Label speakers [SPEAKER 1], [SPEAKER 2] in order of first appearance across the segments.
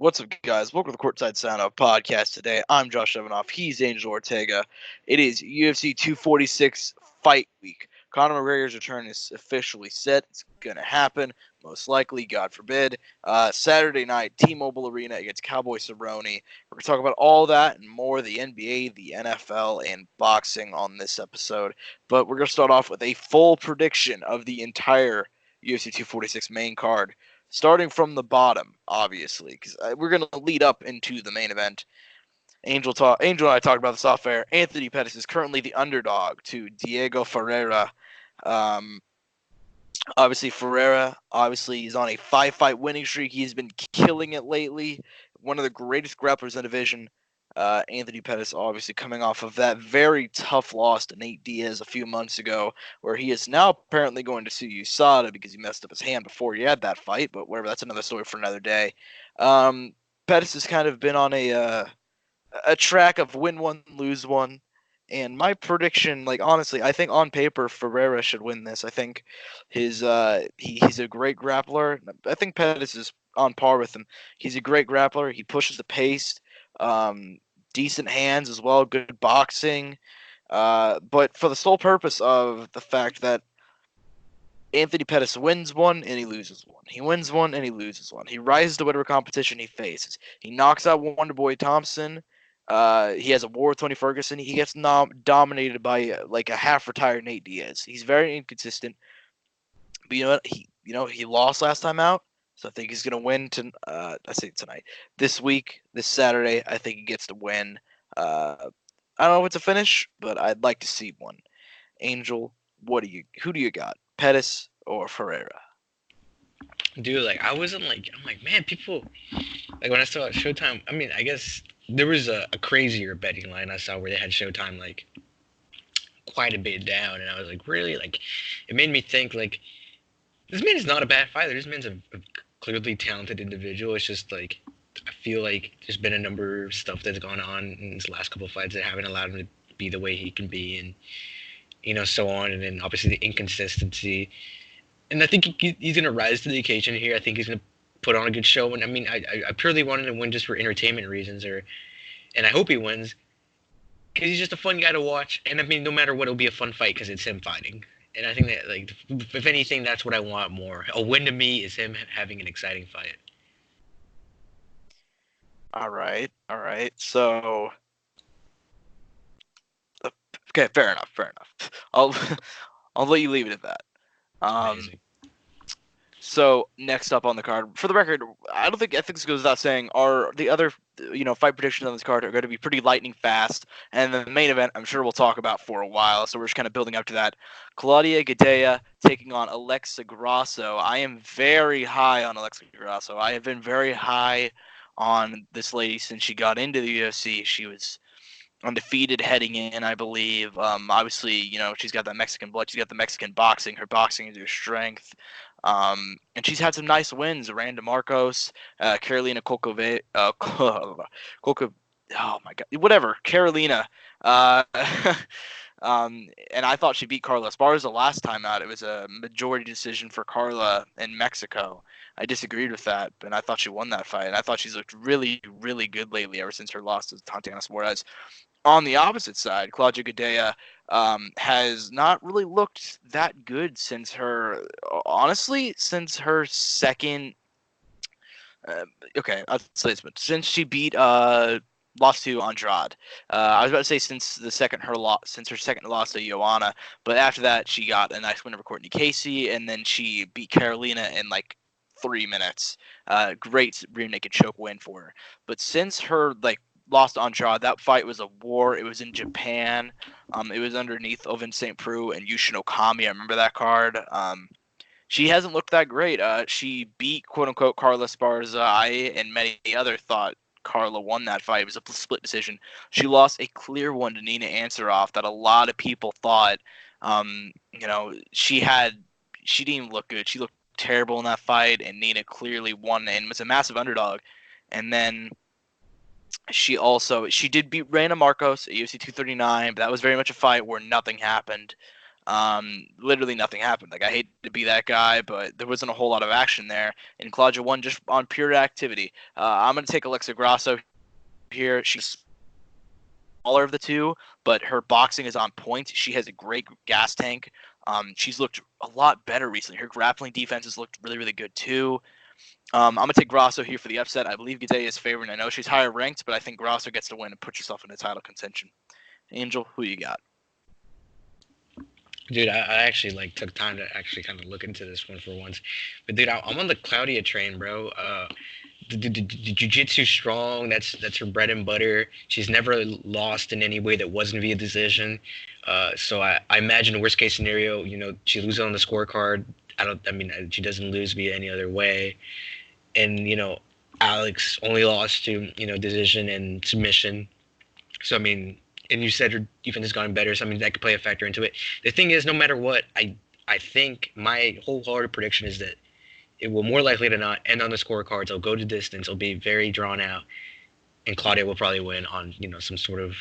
[SPEAKER 1] What's up, guys? Welcome to the Courtside Soundoff podcast today. I'm Josh Evanoff. He's Angel Ortega. It is UFC 246 fight week. Conor McGregor's return is officially set. It's going to happen, most likely, God forbid. Saturday night, T-Mobile Arena against Cowboy Cerrone. We're going to talk about all that and more, the NBA, the NFL, and boxing on this episode. But we're going to start off with a full prediction of the entire UFC 246 main card. Starting from the bottom, obviously, because we're going to lead up into the main event. Angel and I talked about this off air. Anthony Pettis is currently the underdog to Diego Ferreira. Um, obviously, Ferreira, he's on a 5-fight winning streak. He's been killing it lately. One of the greatest grapplers in the division. Anthony Pettis, obviously, coming off of that very tough loss to Nate Diaz a few months ago, where he is now apparently going to sue USADA because he messed up his hand before he had that fight. But whatever, that's another story for another day. Pettis has kind of been on a track of win one, lose one. And my prediction, like honestly, I think on paper Ferreira should win this. I think he's a great grappler. I think Pettis is on par with him. He's a great grappler. He pushes the pace. Decent hands as well, good boxing. But for the sole purpose of the fact that Anthony Pettis wins one and he loses one. He wins one and he loses one. He rises to whatever competition he faces. He knocks out Wonderboy Thompson. He has a war with Tony Ferguson. He gets dominated by like a half-retired Nate Diaz. He's very inconsistent. But you know what? He lost last time out. So I think he's gonna win tonight. This week, this Saturday, I think he gets to win. I don't know if it's a finish, but I'd like to see one. Angel, who do you got? Pettis or Ferreira?
[SPEAKER 2] Dude, like I'm like, man, people like when I saw Showtime. I mean, I guess there was a crazier betting line I saw where they had Showtime like quite a bit down, and I was like, really, like, it made me think like this man is not a bad fighter. This man's a clearly talented individual. It's just like I feel like there's been a number of stuff that's gone on in his last couple of fights that haven't allowed him to be the way he can be, and so on, and then obviously the inconsistency. And I think he's going to rise to the occasion here. I think he's going to put on a good show. And I mean, I purely wanted to win just for entertainment reasons, and I hope he wins because he's just a fun guy to watch. And I mean, no matter what, it'll be a fun fight because it's him fighting. And I think that, like, if anything, that's what I want more. A win to me is him having an exciting fight.
[SPEAKER 1] All right. So, okay, fair enough. I'll I'll let you leave it at that.
[SPEAKER 2] Amazing.
[SPEAKER 1] So next up on the card, for the record, I think this goes without saying, are the other fight predictions on this card are going to be pretty lightning fast, and the main event I'm sure we'll talk about for a while. So we're just kind of building up to that. Claudia Gadelha taking on Alexa Grasso. I am very high on Alexa Grasso. I have been very high on this lady since she got into the UFC. She was undefeated heading in, I believe. Obviously, she's got that Mexican blood. She's got the Mexican boxing. Her boxing is her strength. And she's had some nice wins. Randa Marcos, Carolina Kokove, oh my God, whatever, Carolina. And I thought she beat Carla Esparza last time out. It was a majority decision for Carla in Mexico. I disagreed with that, and I thought she won that fight. And I thought she's looked really, really good lately ever since her loss to Tatiana Suarez. On the opposite side, Claudia Gadelha has not really looked that good since her second. I'll say this, but since she beat lost to Andrade. I was about to say since her second loss to Joanna, but after that she got a nice win over Courtney Casey, and then she beat Carolina in like 3 minutes. Great rear naked choke win for her. But since her lost to Andrade, that fight was a war. It was in Japan. It was underneath Oven St. Preux and Yushin Okami. I remember that card. She hasn't looked that great. She beat quote unquote Carla Esparza. I and many others thought Carla won that fight. It was a split decision. She lost a clear one to Nina Ansaroff that a lot of people thought, she didn't even look good. She looked terrible in that fight, and Nina clearly won and was a massive underdog. And then she did beat Randa Marcos at UFC 239, but that was very much a fight where nothing happened. Literally nothing happened. Like, I hate to be that guy, but there wasn't a whole lot of action there. And Claudia won just on pure activity. I'm going to take Alexa Grasso here. She's smaller of the two, but her boxing is on point. She has a great gas tank. She's looked a lot better recently. Her grappling defense has looked really, really good too. I'm going to take Grasso here for the upset. I believe Gade is favored. I know she's higher ranked, but I think Grasso gets to win and put herself in the title contention. Angel, who you got?
[SPEAKER 2] Dude, I actually took time to actually kind of look into this one for once. But dude, I'm on the Claudia train, bro. The jiu-jitsu strong. That's her bread and butter. She's never lost in any way that wasn't via decision. So I imagine the worst case scenario, she loses on the scorecard. I mean, she doesn't lose via any other way. And Alex only lost to decision and submission. So I mean, and you said her defense has gotten better, so I mean that could play a factor into it. The thing is, no matter what, I think my wholehearted prediction is that it will more likely than not end on the scorecards. It'll go to distance. It'll be very drawn out, and Claudia will probably win on some sort of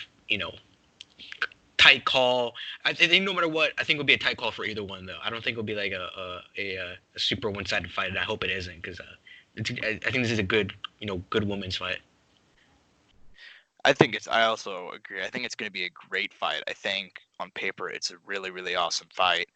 [SPEAKER 2] tight call. I think no matter what, I think it'll be a tight call for either one though. I don't think it'll be like a super one-sided fight, and I hope it isn't because I think this is a good women's fight.
[SPEAKER 1] I also agree. I think it's going to be a great fight. I think on paper it's a really, really awesome fight.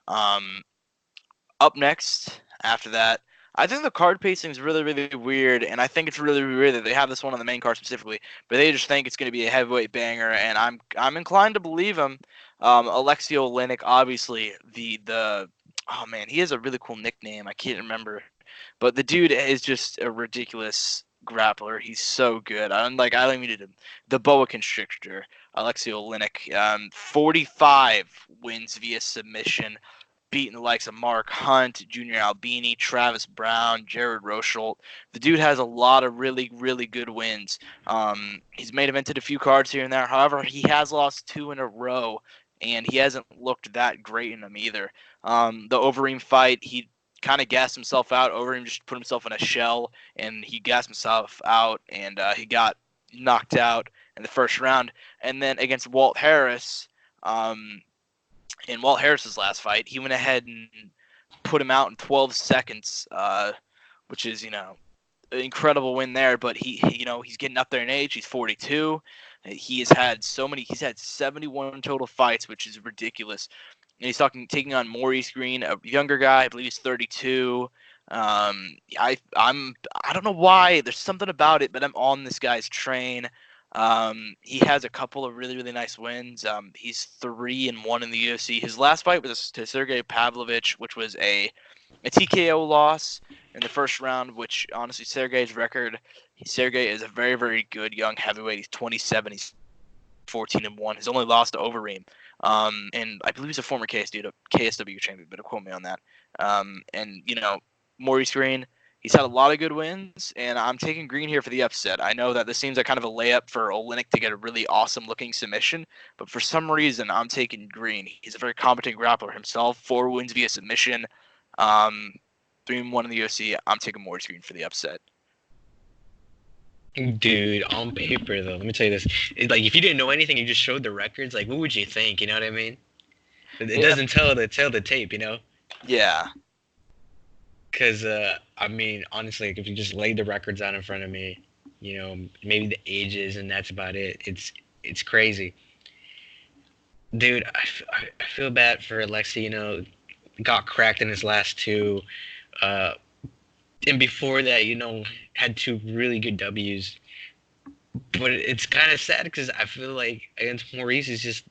[SPEAKER 1] Up next, after that, I think the card pacing is really, really weird, and I think it's really, really weird that they have this one on the main card specifically, but they just think it's going to be a heavyweight banger, and I'm inclined to believe him. Alexei Oleinik, obviously the oh man, he has a really cool nickname. I can't remember, but the dude is just a ridiculous grappler. He's so good. I don't mean to the boa constrictor. Alexei Oleinik, 45 wins via submission, beating the likes of Mark Hunt, Junior Albini, Travis Brown, Jared Rosholt. The dude has a lot of really, really good wins. He's made evented a few cards here and there. However, he has lost 2 in a row, and he hasn't looked that great in them either. The Overeem fight, he kind of gassed himself out. Overeem just put himself in a shell, and he gassed himself out, and he got knocked out in the first round. And then against Walt Harris, in Walt Harris's last fight, he went ahead and put him out in 12 seconds, which is, an incredible win there. But he's getting up there in age. He's 42. He's had 71 total fights, which is ridiculous. And he's taking on Maurice Green, a younger guy. I believe he's 32. I don't know why. There's something about it, but I'm on this guy's train. He has a couple of really, really nice wins. He's 3-1 in the UFC. His last fight was to Sergey Pavlovich, which was a TKO loss in the first round, which honestly, Sergey is a very, very good young heavyweight. He's 27. He's 14-1. He's only lost to Overeem. And I believe he's a former KSW champion, but don't quote me on that. And Maurice Green, he's had a lot of good wins, and I'm taking Green here for the upset. I know that this seems like kind of a layup for Oleinik to get a really awesome-looking submission, but for some reason, I'm taking Green. He's a very competent grappler himself. 4 wins via submission, 3-1 in the UFC. I'm taking Maurice Green for the upset.
[SPEAKER 2] Dude, on paper though, let me tell you this: if you didn't know anything, you just showed the records. What would you think? You know what I mean? It doesn't tell the tape,
[SPEAKER 1] Yeah.
[SPEAKER 2] Because I mean, honestly, if you just laid the records out in front of me, maybe the ages, and that's about it. It's crazy, dude. I feel bad for Alexei. Got cracked in his last 2. And before that, had 2 really good W's. But it's kind of sad because I feel like against Maurice is just,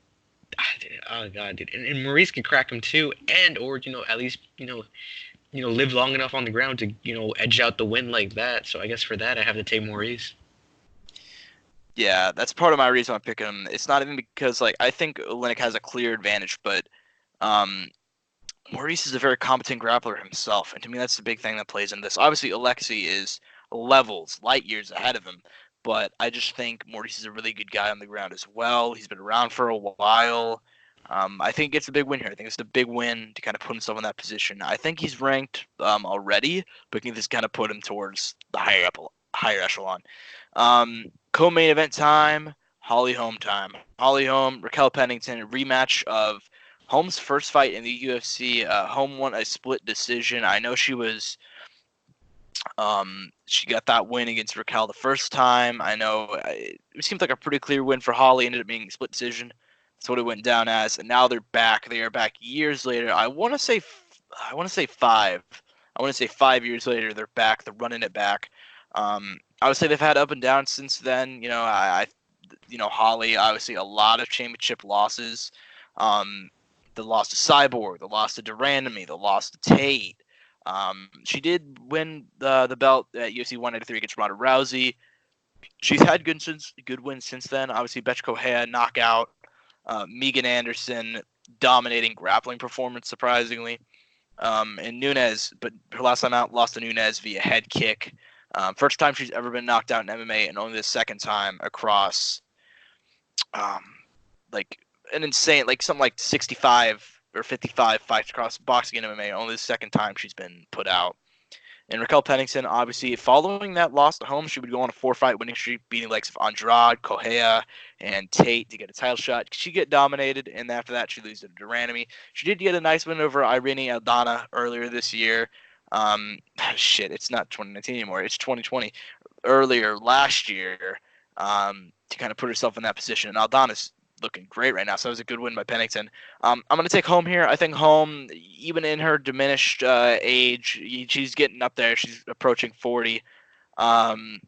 [SPEAKER 2] oh god, dude. And Maurice could crack him too, or at least live long enough on the ground to edge out the win like that. So I guess for that I have to take Maurice.
[SPEAKER 1] Yeah, that's part of my reason I'm picking him. It's not even because I think Oleinik has a clear advantage, but Maurice is a very competent grappler himself, and to me that's the big thing that plays in this. Obviously, Alexei is light years ahead of him, but I just think Maurice is a really good guy on the ground as well. He's been around for a while. I think it's a big win here. I think it's a big win to kind of put himself in that position. I think he's ranked already, but I think this kind of put him towards the higher echelon. Co-main event time, Holly Holm time. Holly Holm, Raquel Pennington, rematch of Holmes' first fight in the UFC, Holm won a split decision. I know she got that win against Raquel the first time. I know it seemed like a pretty clear win for Holly. Ended up being a split decision. That's what it went down as. And now they're back. They are back years later. I want to say 5. I want to say 5 years later they're back. They're running it back. I would say they've had up and down since then. Holly obviously a lot of championship losses. The loss to Cyborg, the loss to Durandamy, the loss to Tate. She did win the belt at UFC 193 against Ronda Rousey. She's had good wins since then. Obviously, Bethe Correia knockout, Megan Anderson dominating grappling performance surprisingly, and Nunes. But her last time out lost to Nunes via head kick. First time she's ever been knocked out in MMA, and only the second time across, like an insane, like something like 65 or 55 fights across boxing and MMA. Only the second time she's been put out. And Raquel Pennington, obviously, following that loss to Holmes, she would go on a 4-fight winning streak, beating likes of Andrade, Correia, and Tate to get a title shot. She get dominated, and after that, she loses to Durandamy. She did get a nice win over Irene Aldana earlier this year. It's not 2019 anymore. It's 2020. Earlier last year, to kind of put herself in that position. And Aldana's looking great right now, so it was a good win by Pennington. I'm going to take Holm here. I think Holm, even in her diminished age, she's getting up there. She's approaching 40. I'm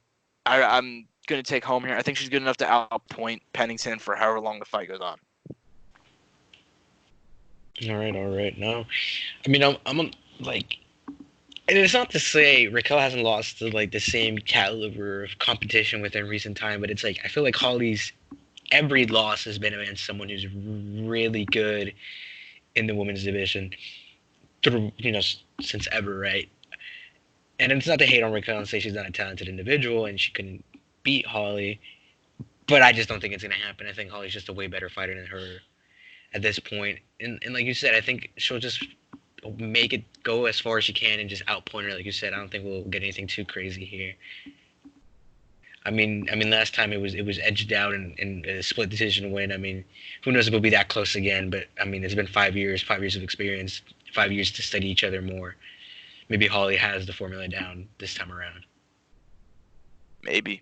[SPEAKER 1] going to take Holm here. I think she's good enough to outpoint Pennington for however long the fight goes on.
[SPEAKER 2] All right. No, I mean, I'm like, and it's not to say Raquel hasn't lost to like the same caliber of competition within recent time, but it's like I feel like Holly's every loss has been against someone who's really good in the women's division through, since ever, right? And it's not to hate on Raquel and say she's not a talented individual and she couldn't beat Holly, but I just don't think it's going to happen. I think Holly's just a way better fighter than her at this point. And like you said, I think she'll just make it go as far as she can and just outpoint her. Like you said, I don't think we'll get anything too crazy here. I mean, last time it was edged out in a split decision win. I mean, who knows if it'll be that close again? But I mean, it's been 5 years of experience, 5 years to study each other more. Maybe Holly has the formula down this time around.
[SPEAKER 1] Maybe.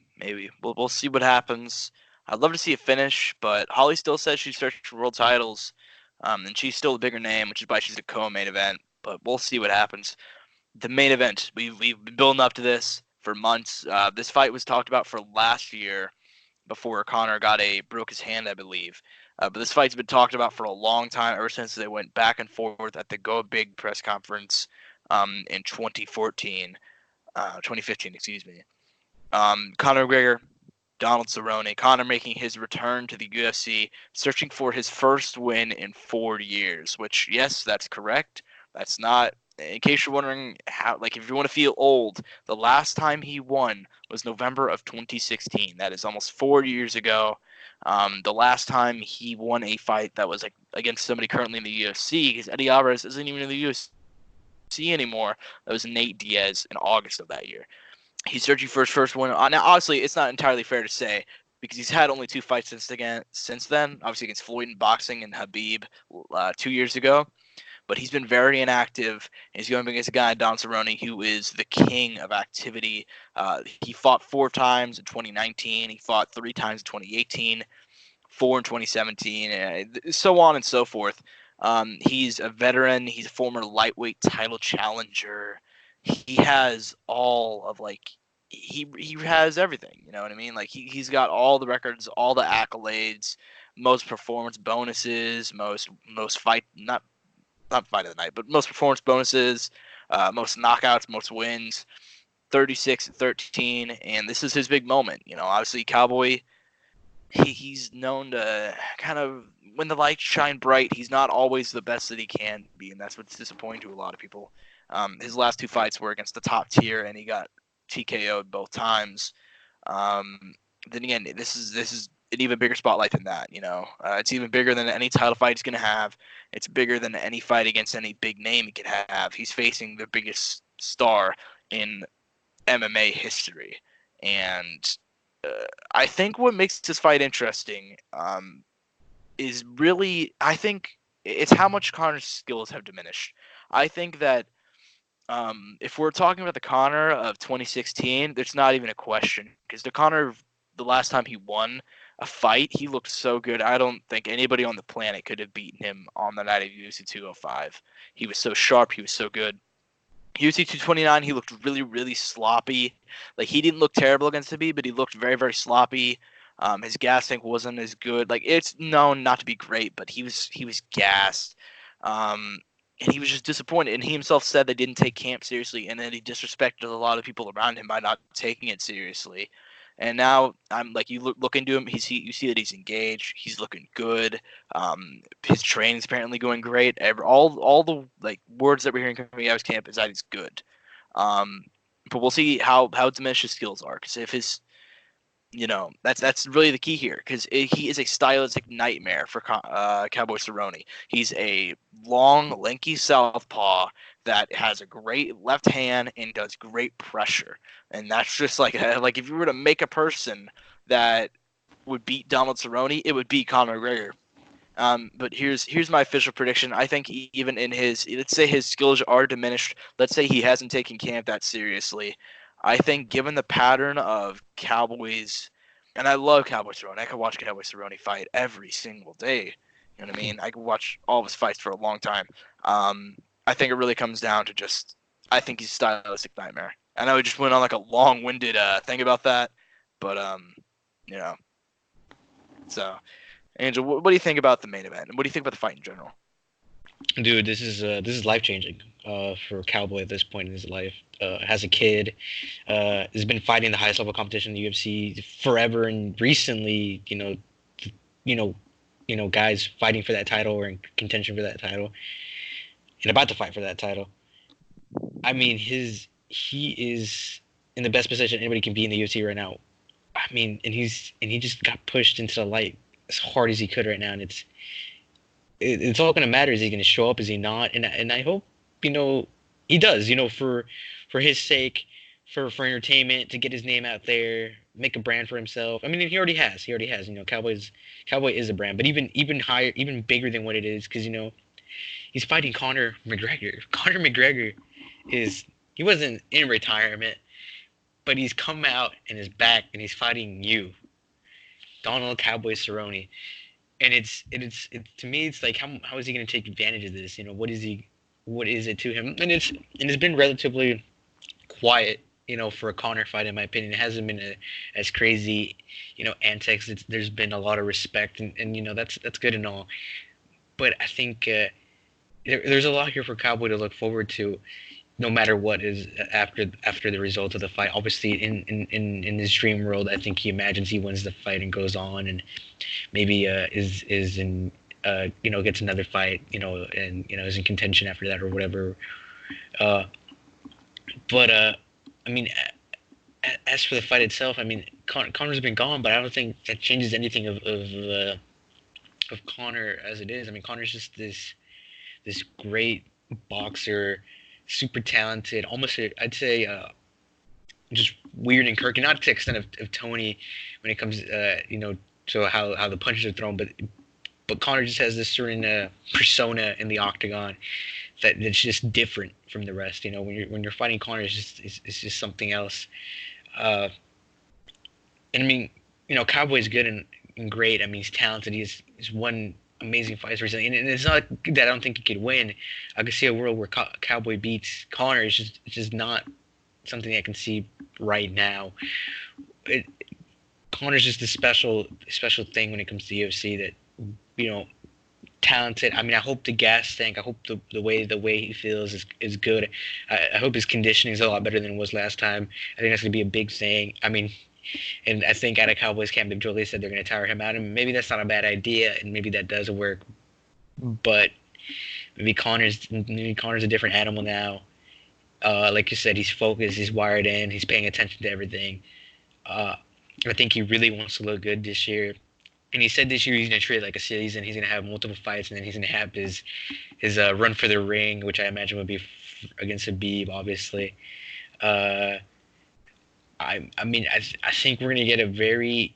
[SPEAKER 1] We'll see what happens. I'd love to see a finish, but Holly still says she's searching for world titles, and she's still a bigger name, which is why she's a co-main event. But we'll see what happens. The main event, we've been building up to this for months. This fight was talked about for last year before Conor broke his hand, I believe. But this fight's been talked about for a long time, ever since they went back and forth at the Go Big press conference in 2015, excuse me. Conor McGregor, Donald Cerrone. Conor making his return to the UFC, searching for his first win in 4 years, which, yes, that's correct. That's not, in case you're wondering how, like, if you want to feel old, the last time he won was November of 2016. That is almost 4 years ago. The last time he won a fight that was like against somebody currently in the UFC, because Eddie Alvarez isn't even in the UFC anymore. That was Nate Diaz in August of that year. He's searching for his first win. Now, obviously, it's not entirely fair to say because he's had only 2 fights since then. Obviously, against Floyd in boxing and Habib 2 years ago. But he's been very inactive. He's going against a guy, Don Cerrone, who is the king of activity. He fought 4 times in 2019. He fought 3 times in 2018, 4 in 2017, so on and so forth. He's a veteran. He's a former lightweight title challenger. He has all of he has everything. You know what I mean? Like he's got all the records, all the accolades, most performance bonuses, most fight not fight of the night, but most performance bonuses, most knockouts, most wins, 36-13, and this is his big moment. Obviously Cowboy, he's known to kind of, when the lights shine bright, he's not always the best that he can be, and that's what's disappointing to a lot of people. His last 2 fights were against the top tier, and he got TKO'd both times. Then again, this is an even bigger spotlight than that. It's even bigger than any title fight he's going to have. It's bigger than any fight against any big name he could have. He's facing the biggest star in MMA history. And I think what makes this fight interesting is really, I think it's how much Conor's skills have diminished. I think that if we're talking about the Conor of 2016, there's not even a question because the Conor, the last time he won a fight, he looked so good. I don't think anybody on the planet could have beaten him on the night of UFC 205. He was so sharp. He was so good. UFC 229, he looked really, really sloppy. Like, he didn't look terrible against Khabib, but he looked very, very sloppy. His gas tank wasn't as good. Like, it's known not to be great, but he was gassed. And he was just disappointed. And he himself said they didn't take camp seriously, and then he disrespected a lot of people around him by not taking it seriously. And now I'm like, you look into him. You see that he's engaged. He's looking good. His training's apparently going great. All the like words that we're hearing coming out of his camp is that he's good. But we'll see how diminished his skills are. Because if his, that's really the key here. Because he is a stylistic nightmare for Cowboy Cerrone. He's a long, lanky southpaw that has a great left hand and does great pressure. And that's just like if you were to make a person that would beat Donald Cerrone, it would be Conor McGregor. But here's my official prediction. I think even in let's say his skills are diminished. Let's say he hasn't taken camp that seriously. I think given the pattern of Cowboys, and I love Cowboy Cerrone. I could watch Cowboy Cerrone fight every single day. You know what I mean? I could watch all of his fights for a long time. I think it really comes down to I think he's a stylistic nightmare. I know we just went on like a long-winded thing about that, but So, Angel, what do you think about the main event? And what do you think about the fight in general?
[SPEAKER 2] Dude, this is life changing for Cowboy at this point in his life. Has a kid, has been fighting the highest level competition in the UFC forever, and recently, guys fighting for that title or in contention for that title, and about to fight for that title. I mean, he is in the best position anybody can be in the UFC right now. I mean, and he just got pushed into the light as hard as he could right now, and it's all going to matter. Is he going to show up? Is he not? And I hope he does. For his sake, for entertainment, to get his name out there, make a brand for himself. I mean, he already has. Cowboy is a brand, but even higher, even bigger than what it is, because he's fighting Conor McGregor. Conor McGregor he wasn't in retirement, but he's come out and is back, and he's fighting you, Donald Cowboy Cerrone. And it's to me, it's like, how is he going to take advantage of this? What is it to him? And it's been relatively quiet, for a Conor fight, in my opinion. It hasn't been as crazy, antics. There's been a lot of respect, and that's good and all. But I think there's a lot here for Cowboy to look forward to, no matter what is after the result of the fight. Obviously, in his dream world, I think he imagines he wins the fight and goes on, and maybe is in gets another fight, and is in contention after that or whatever. But I mean, as for the fight itself, I mean, Conor's been gone, but I don't think that changes anything of Conor as it is. I mean, Conor's just this great boxer, super talented, almost I'd say just weird and quirky, not to the extent of Tony when it comes to how the punches are thrown, but Conor just has this certain persona in the octagon that's just different from the rest. When you're fighting Conor, it's just something else. And I mean, Cowboy's good and great. I mean, he's talented. He's won amazing fights recently, and it's not that I don't think he could win. I could see a world where Cowboy beats Conor. It's just not something I can see right now. Conor's just a special thing when it comes to UFC, that talented. I mean, I hope the gas tank, I hope the way he feels is good. I hope his conditioning is a lot better than it was last time. I think that's gonna be a big thing. I mean, and I think at a Cowboys camp, Big Jolie said they're gonna tire him out, and maybe that's not a bad idea, and maybe that does work. But maybe Conor's a different animal now. Like you said, he's focused, he's wired in, he's paying attention to everything. I think he really wants to look good this year. And he said this year he's going to treat it like a season. He's going to have multiple fights, and then he's going to have his run for the ring, which I imagine would be against Khabib, obviously. I mean, I think we're going to get a very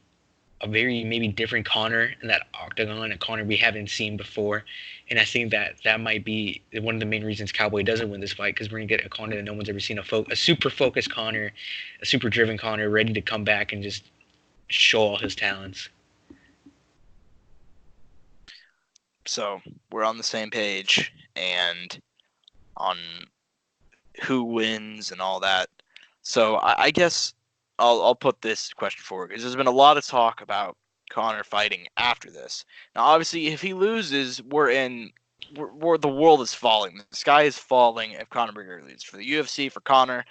[SPEAKER 2] a very maybe different Conor in that octagon, a Conor we haven't seen before, and I think that might be one of the main reasons Cowboy doesn't win this fight, because we're gonna get a Conor that no one's ever seen, a super focused Conor, a super driven Conor, ready to come back and just show all his talents.
[SPEAKER 1] So we're on the same page and on who wins and all that. So I guess I'll put this question forward, because there's been a lot of talk about Conor fighting after this. Now, obviously, if he loses, we're the world is falling. The sky is falling if Conor McGregor loses, for the UFC, for Conor,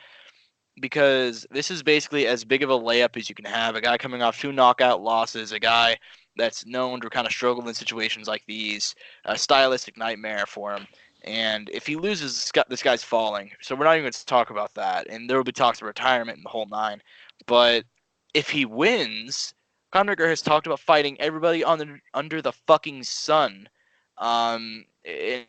[SPEAKER 1] because this is basically as big of a layup as you can have. A guy coming off 2 knockout losses, a guy that's known to kind of struggle in situations like these, a stylistic nightmare for him. And if he loses, this guy's falling. So we're not even going to talk about that. And there will be talks of retirement and the whole nine. But if he wins, Conor McGregor has talked about fighting everybody under the fucking sun. In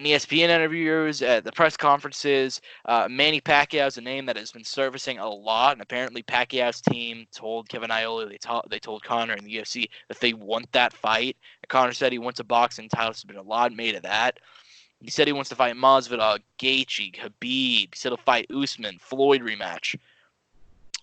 [SPEAKER 1] ESPN interviews, at the press conferences, Manny Pacquiao is a name that has been surfacing a lot, and apparently Pacquiao's team told Kevin Iole, they told Conor in the UFC that they want that fight. And Conor said he wants a boxing title. There's been a lot made of that. He said he wants to fight Masvidal, Gaethje, Khabib. He said he'll fight Usman, Floyd rematch.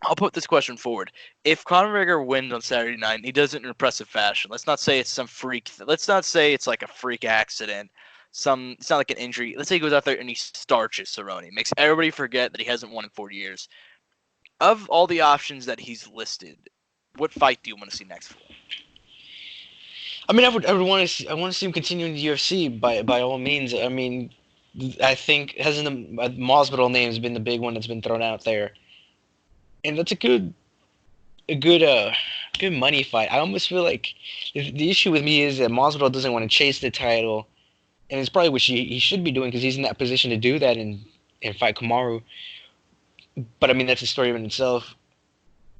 [SPEAKER 1] I'll put this question forward. If Conor McGregor wins on Saturday night and he does it in impressive fashion, let's not say it's some freak. Let's not say it's like a freak accident. It's not like an injury. Let's say he goes out there and he starches Cerrone, makes everybody forget that he hasn't won in 40 years. Of all the options that he's listed, what fight do you want to see next for him?
[SPEAKER 2] I mean, I would want to see him continue in the UFC by all means. I mean, I think hasn't the Masvidal name has been the big one that's been thrown out there, and that's a good money fight. I almost feel like the issue with me is that Masvidal doesn't want to chase the title, and it's probably what he should be doing, because he's in that position to do that and fight Kamaru. But I mean, that's a story in itself.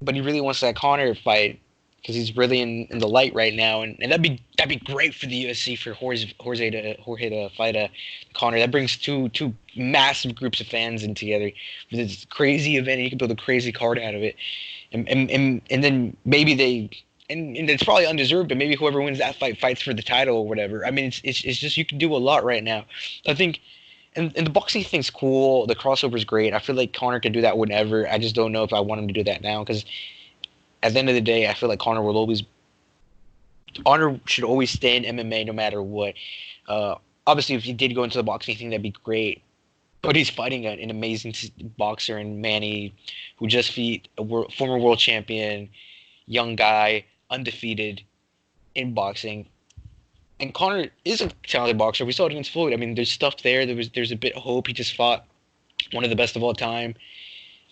[SPEAKER 2] But he really wants that Conor fight, because he's really in the light right now, and that'd be great for the UFC, for Jorge to fight Conor. That brings two massive groups of fans in together for this crazy event. And you can build a crazy card out of it, and then maybe and it's probably undeserved, but maybe whoever wins that fight fights for the title or whatever. I mean, it's just, you can do a lot right now. I think. And the boxing thing's cool. The crossover's great. I feel like Conor can do that whenever. I just don't know if I want him to do that now, because at the end of the day, I feel like Conor should always stay in MMA no matter what. Obviously, if he did go into the boxing thing, that'd be great. But he's fighting an amazing boxer in Manny, who just beat a former world champion, young guy, undefeated in boxing. And Conor is a talented boxer. We saw it against Floyd. I mean, there's stuff there. There's a bit of hope. He just fought one of the best of all time.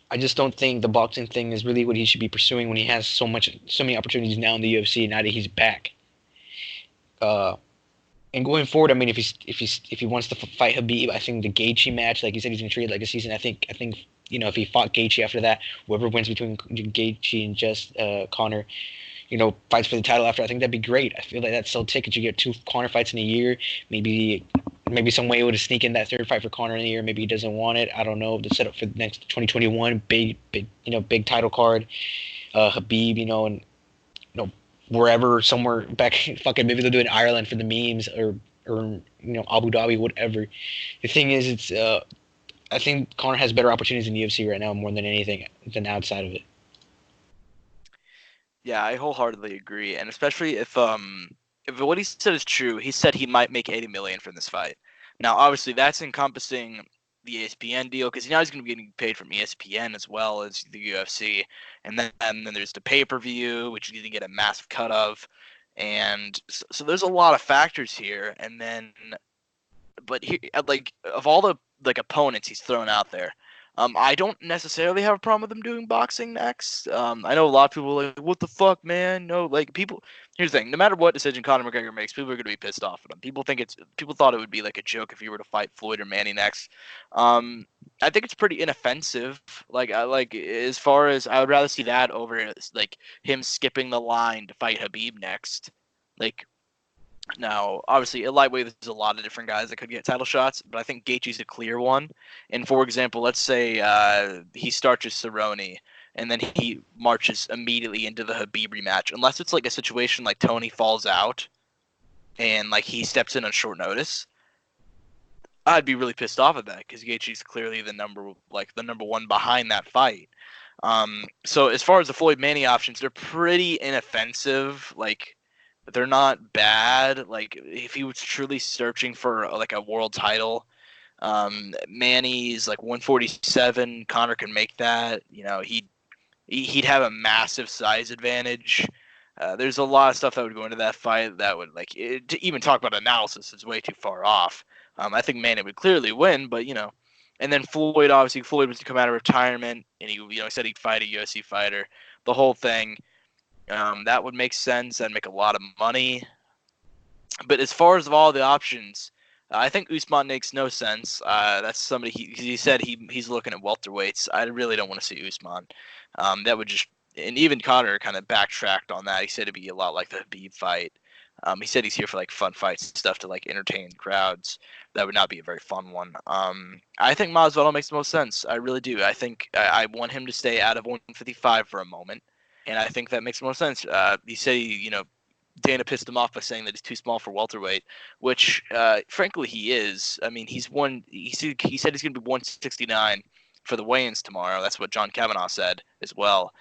[SPEAKER 2] I just don't think the boxing thing is really what he should be pursuing when he has so many opportunities now in the UFC, now that he's back. And going forward, I mean, if he wants to fight Khabib, I think the Gaethje match, like you said, he's gonna treat it like a season. I think if he fought Gaethje after that, whoever wins between Gaethje and just Conor, fights for the title after, I think that'd be great. I feel like that's still tickets. You get 2 Conor fights in a year. Maybe some way to sneak in that 3rd fight for Conor in a year. Maybe he doesn't want it. I don't know. To set up for the next 2021 big title card. Khabib, and wherever, somewhere back, fucking maybe they'll do it in Ireland for the memes, or Abu Dhabi, whatever. The thing is, I think Conor has better opportunities in the UFC right now more than anything than outside of it.
[SPEAKER 1] Yeah, I wholeheartedly agree, and especially if what he said is true. He said he might make $80 million from this fight. Now, obviously, that's encompassing the ESPN deal, because now he's going to be getting paid from ESPN as well as the UFC, and then there's the pay-per-view, which he's going to get a massive cut of, and so there's a lot of factors here. And then, but he, like, of all the opponents he's thrown out there, I don't necessarily have a problem with him doing boxing next. I know a lot of people are like, what the fuck, man? No, like, people. Here's the thing: no matter what decision Conor McGregor makes, people are going to be pissed off at him. People thought it would be like a joke if he were to fight Floyd or Manny next. I think it's pretty inoffensive. Like, as far as, I would rather see that over like him skipping the line to fight Khabib next. Like, now, obviously, at lightweight, there's a lot of different guys that could get title shots, but I think Gaethje's a clear one. And for example, let's say he starches Cerrone, and then he marches immediately into the Khabib rematch. Unless it's like a situation like Tony falls out and like he steps in on short notice, I'd be really pissed off at that because Gaethje's clearly the number one behind that fight. So as far as the Floyd Manny options, they're pretty inoffensive. Like, they're not bad. Like, if he was truly searching for like a world title, Manny's like 147. Conor can make that. You know, he'd have a massive size advantage. There's a lot of stuff that would go into that fight that would to even talk about analysis is way too far off. I think Manny would clearly win, but and then Floyd was to come out of retirement, and he said he'd fight a UFC fighter. The whole thing, that would make sense. That'd make a lot of money. But as far as all the options, I think Usman makes no sense. That's somebody he said he's looking at welterweights. I really don't want to see Usman. That would just, and even Conor kind of backtracked on that. He said it'd be a lot like the Khabib fight. He said he's here for like fun fights, stuff to like entertain crowds. That would not be a very fun one. I think Masvidal makes the most sense. I really do. I think I want him to stay out of 155 for a moment, and I think that makes the most sense. He said Dana pissed him off by saying that he's too small for welterweight, which frankly he is. I mean, he said he's going to be 169 for the weigh-ins tomorrow. That's what John Kavanagh said as well.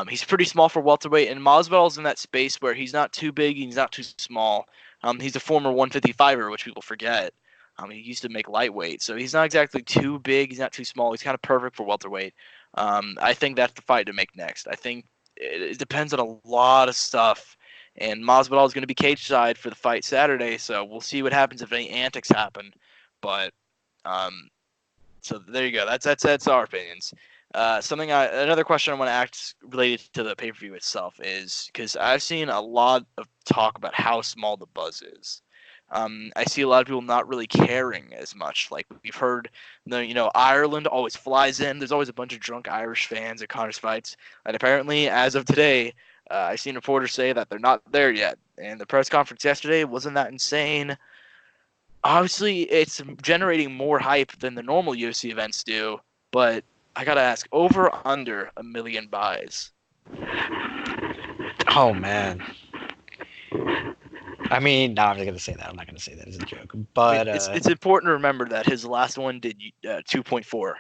[SPEAKER 1] He's pretty small for welterweight, and Masvidal's in that space where he's not too big, he's not too small. He's a former 155er, which people forget. He used to make lightweight, so he's not exactly too big, he's not too small. He's kind of perfect for welterweight. I think that's the fight to make next. I think it depends on a lot of stuff, and Masvidal is going to be cage side for the fight Saturday, so we'll see what happens if any antics happen. But so there you go. That's our opinions. Another question I want to ask related to the pay-per-view itself is because I've seen a lot of talk about how small the buzz is. I see a lot of people not really caring as much. Like, we've heard, Ireland always flies in. There's always a bunch of drunk Irish fans at Conor's fights, and apparently, as of today, I've seen reporters say that they're not there yet. And the press conference yesterday wasn't that insane. Obviously, it's generating more hype than the normal UFC events do, but I gotta ask, over or under 1 million buys?
[SPEAKER 2] Oh man. I mean, no, I'm not gonna say that. I'm not gonna say that as a joke. But
[SPEAKER 1] it's important to remember that his last one did 2.4.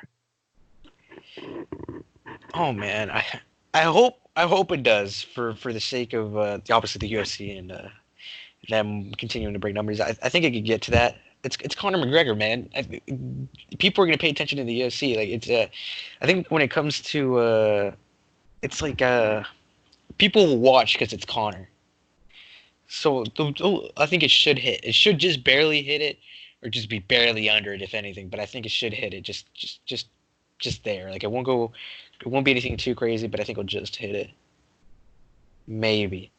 [SPEAKER 2] Oh man, I hope it does for the sake of obviously the UFC and them continuing to break numbers. I think it could get to that. It's Conor McGregor, man. People are gonna pay attention to the UFC. Like, it's I think when it comes to it's like people will watch because it's Conor. So I think it should hit. It should just barely hit it, or just be barely under it, if anything. But I think it should hit it just there. Like, it won't be anything too crazy, but I think it'll just hit it. Maybe.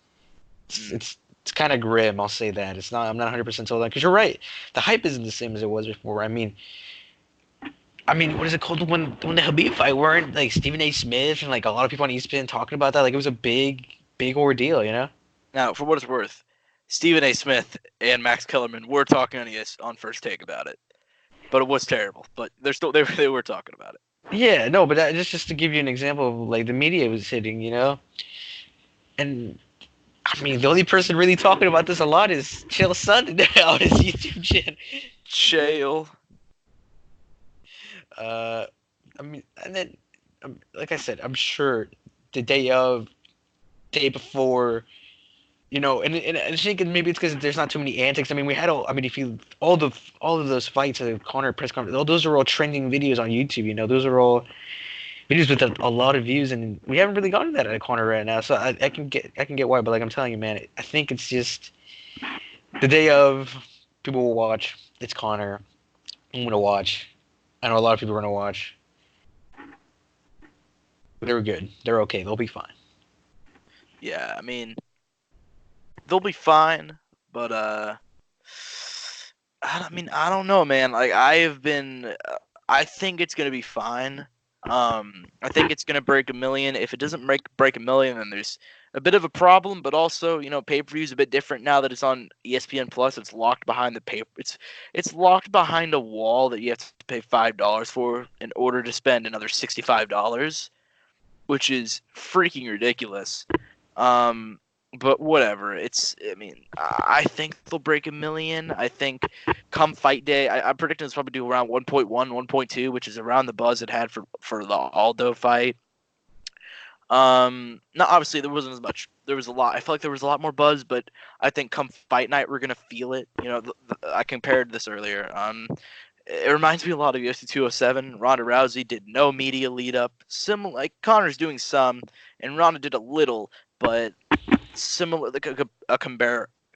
[SPEAKER 2] It's kind of grim. I'll say that. I'm not 100% sold on, because you're right. The hype isn't the same as it was before. I mean, what is it called when the Khabib fight, weren't like Stephen A. Smith and like a lot of people on ESPN talking about that? Like, it was a big ordeal, you know.
[SPEAKER 1] Now, for what it's worth, Stephen A. Smith and Max Kellerman were talking on First Take about it, but it was terrible. But they were talking about it.
[SPEAKER 2] Yeah, no, but just to give you an example of like the media was hitting, you know, and I mean the only person really talking about this a lot is Chael Sonnen on his YouTube channel.
[SPEAKER 1] Chael.
[SPEAKER 2] I mean, and then like I said, I'm sure the day before. You know, and I think maybe it's because there's not too many antics. I mean, all of those fights at the Conor press conference, those are all trending videos on YouTube. You know, those are all videos with a lot of views, and we haven't really gotten that at Conor right now. So I can get why, but like I'm telling you, man, I think it's just the day of. People will watch. It's Conor. I'm gonna watch. I know a lot of people are gonna watch. But they're good. They're okay. They'll be fine.
[SPEAKER 1] Yeah, I mean, they'll be fine, but I don't know, man. Like, I think it's gonna be fine. I think it's gonna break 1 million. If it doesn't break 1 million, then there's a bit of a problem. But also, pay-per-view is a bit different now that it's on ESPN Plus. It's locked behind it's locked behind a wall that you have to pay $5 for in order to spend another $65. which is freaking ridiculous. But whatever. I think they'll break 1 million. I think come fight day, I'm predicting it's probably do around 1.1, 1.2, which is around the buzz it had for the Aldo fight. Now obviously there wasn't as much. There was a lot. I feel like there was a lot more buzz, but I think come fight night we're gonna feel it. I compared this earlier. It reminds me a lot of UFC 207. Ronda Rousey did no media lead up. Similar, like Connor's doing some, and Ronda did a little, but similar, like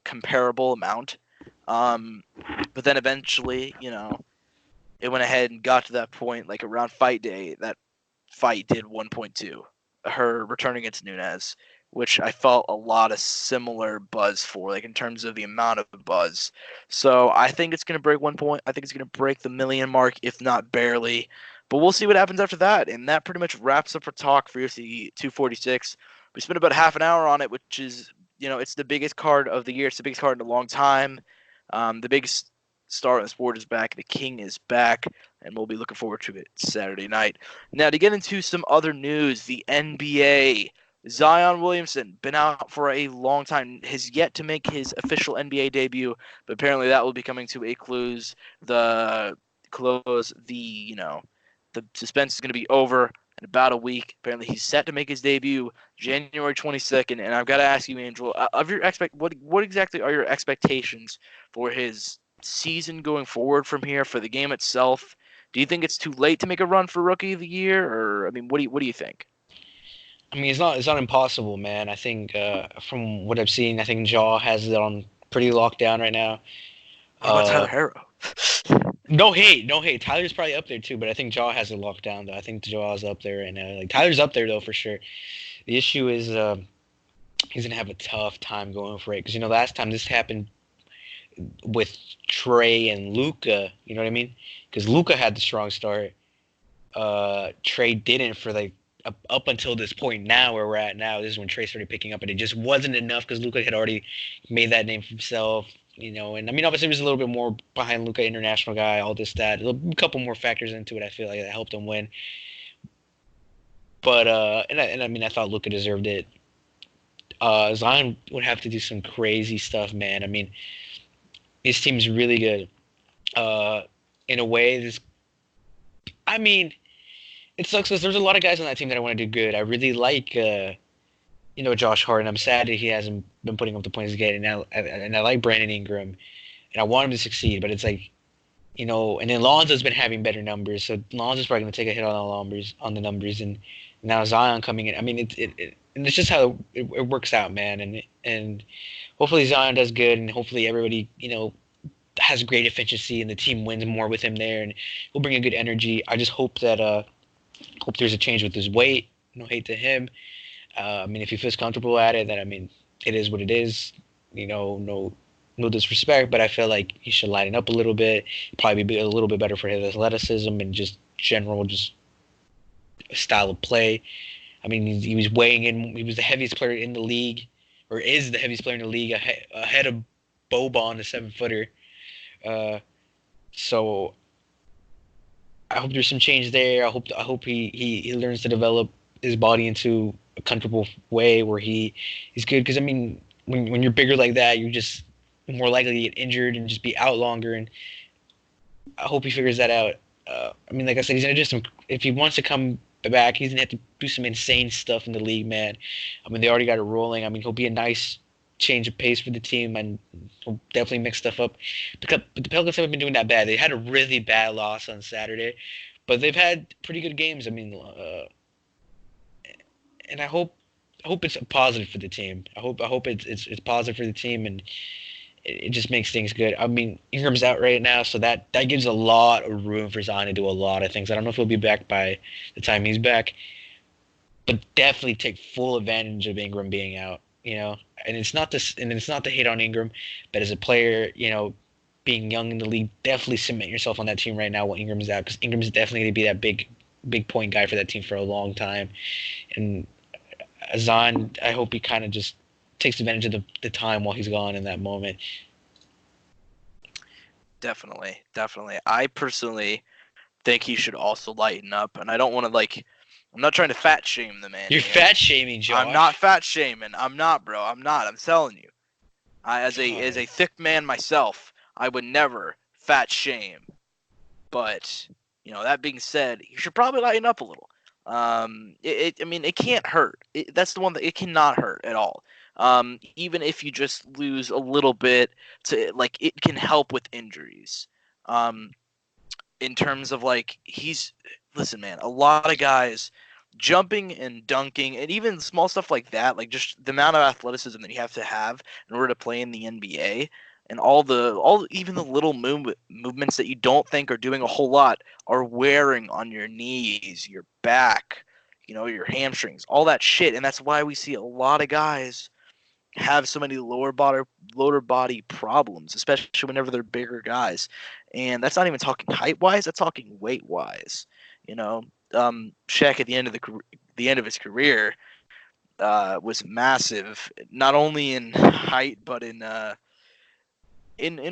[SPEAKER 1] comparable amount. But then eventually, it went ahead and got to that point, like around fight day, that fight did 1.2. Her returning against Nunes, which I felt a lot of similar buzz for, like in terms of the amount of buzz. So I think it's going to break 1 point. I think it's going to break the 1 million mark, if not barely. But we'll see what happens after that. And that pretty much wraps up our talk for UFC 246. We spent about half an hour on it, which is, it's the biggest card of the year. It's the biggest card in a long time. The biggest star in the sport is back. The king is back, and we'll be looking forward to it Saturday night. Now, to get into some other news, the NBA. Zion Williamson, been out for a long time, has yet to make his official NBA debut, but apparently that will be coming to a close. The suspense is going to be over in about a week. Apparently he's set to make his debut January 22nd, and I've got to ask you, Angel, what exactly are your expectations for his season going forward from here, for the game itself? Do you think it's too late to make a run for Rookie of the Year, or what do you think?
[SPEAKER 2] I mean, it's not impossible, man. I think from what I've seen, I think Jaw has it on pretty locked down right now.
[SPEAKER 1] What about Tyler Harrow?
[SPEAKER 2] No hate, no hate. Tyler's probably up there too, but I think Jaw has it locked down though. I think Jaw's up there right now. Like Tyler's up there though for sure. The issue is he's gonna have a tough time going for it because last time this happened with Trey and Luca. You know what I mean? Because Luca had the strong start. Trey didn't for like up until this point now where we're at now. This is when Trey started picking up, and it just wasn't enough because Luca had already made that name for himself. And I mean, obviously, there's a little bit more behind Luca, international guy, all this, that. A couple more factors into it, I feel like, that helped him win. But, I mean, I thought Luca deserved it. Zion would have to do some crazy stuff, man. I mean, his team's really good. In a way, it sucks because there's a lot of guys on that team that I want to do good. I really like, Josh Hart, and I'm sad that he hasn't been putting up the points he's getting. And I like Brandon Ingram, and I want him to succeed. But it's like, and then Lonzo's been having better numbers, so Lonzo's probably going to take a hit on the numbers, and now Zion coming in. I mean, and it's just how it works out, man. And hopefully Zion does good, and hopefully everybody, has great efficiency, and the team wins more with him there, and he'll bring a good energy. I just hope that hope there's a change with his weight. No hate to him. I mean, if he feels comfortable at it, then I mean, it is what it is. No disrespect, but I feel like he should lighten up a little bit. Probably be a little bit better for his athleticism and just general style of play. I mean, he was weighing in. He was the heaviest player in the league, or is the heaviest player in the league, ahead of Boban, the 7-footer. So I hope there's some change there. I hope he learns to develop his body into a comfortable way where he's good. Because I mean, when you're bigger like that, you're just more likely to get injured and just be out longer. And I hope he figures that out. I mean, like I said, he's gonna do some. If he wants to come back, he's gonna have to do some insane stuff in the league, man. I mean, they already got it rolling. I mean, he'll be a nice change of pace for the team, and he'll definitely mix stuff up. But the Pelicans haven't been doing that bad. They had a really bad loss on Saturday, but they've had pretty good games. I mean, and I hope it's positive for the team. I hope it's positive for the team, and it just makes things good. I mean, Ingram's out right now, so that gives a lot of room for Zion to do a lot of things. I don't know if he'll be back by the time he's back, but definitely take full advantage of Ingram being out. And it's not to hate on Ingram, but as a player, being young in the league, definitely cement yourself on that team right now while Ingram's out, because Ingram's definitely going to be that big point guy for that team for a long time. And Zion, I hope he kind of just takes advantage of the time while he's gone in that moment.
[SPEAKER 1] Definitely. I personally think he should also lighten up, and I don't want to I'm not trying to fat shame the man.
[SPEAKER 2] You're fat shaming, Josh.
[SPEAKER 1] I'm not fat shaming. I'm not, bro. I'm not. I'm telling you. As
[SPEAKER 2] God.
[SPEAKER 1] a thick man myself, I would never fat shame. But that being said, you should probably lighten up a little. I mean, it can't hurt. That's the one that it cannot hurt at all. Even if you just lose a little bit, it can help with injuries. In terms of listen, man, a lot of guys jumping and dunking and even small stuff like that, like just the amount of athleticism that you have to have in order to play in the NBA, and even the little movements that you don't think are doing a whole lot are wearing on your knees, your back, your hamstrings, all that shit. And that's why we see a lot of guys have so many lower body problems, especially whenever they're bigger guys. And that's not even talking height wise; that's talking weight wise. Shaq at the end of his career was massive, not only in height but in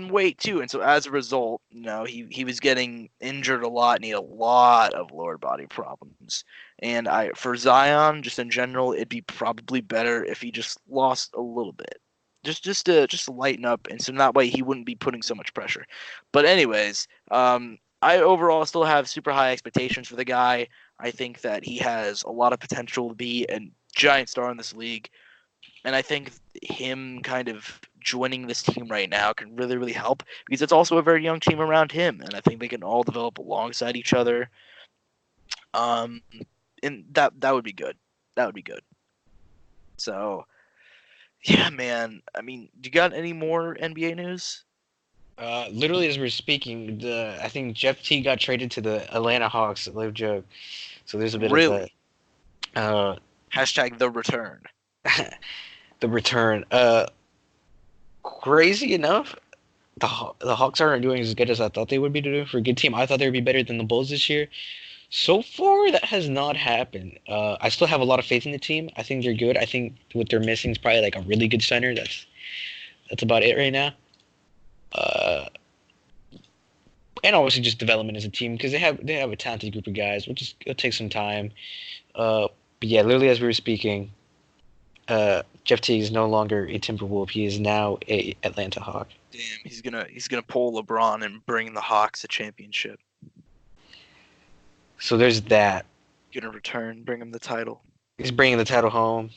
[SPEAKER 1] weight too. And so as a result, he was getting injured a lot and he had a lot of lower body problems. And for Zion, just in general, it'd be probably better if he just lost a little bit. Just to lighten up, and so that way he wouldn't be putting so much pressure. But anyways, I overall still have super high expectations for the guy. I think that he has a lot of potential to be a giant star in this league. And I think him kind of joining this team right now can really, really help because it's also a very young team around him. And I think they can all develop alongside each other. And that would be good. That would be good. So, yeah, man. I mean, do you got any more NBA news?
[SPEAKER 2] Literally as we're speaking, I think Jeff T got traded to the Atlanta Hawks. Live joke. So there's a bit of that.
[SPEAKER 1] Hashtag the return.
[SPEAKER 2] The return. Crazy enough, the Hawks aren't doing as good as I thought they would be doing for a good team. I thought they would be better than the Bulls this year. So far, that has not happened. I still have a lot of faith in the team. I think they're good. I think what they're missing is probably like a really good center. That's about it right now. And obviously just development as a team because they have a talented group of guys. It'll take some time. But yeah, literally as we were speaking, Jeff Teague is no longer a Timberwolf. He is now a Atlanta Hawk.
[SPEAKER 1] Damn, he's gonna pull LeBron and bring the Hawks a championship.
[SPEAKER 2] So there's that.
[SPEAKER 1] Gonna return, bring him the title.
[SPEAKER 2] He's bringing the title home.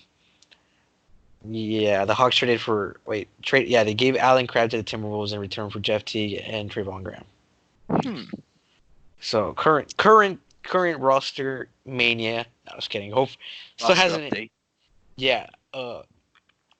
[SPEAKER 2] Yeah, the Hawks they gave Allen Crabbe to the Timberwolves in return for Jeff Teague and Trayvon Graham. So current roster mania. I was kidding. Still hasn't. Update. Yeah.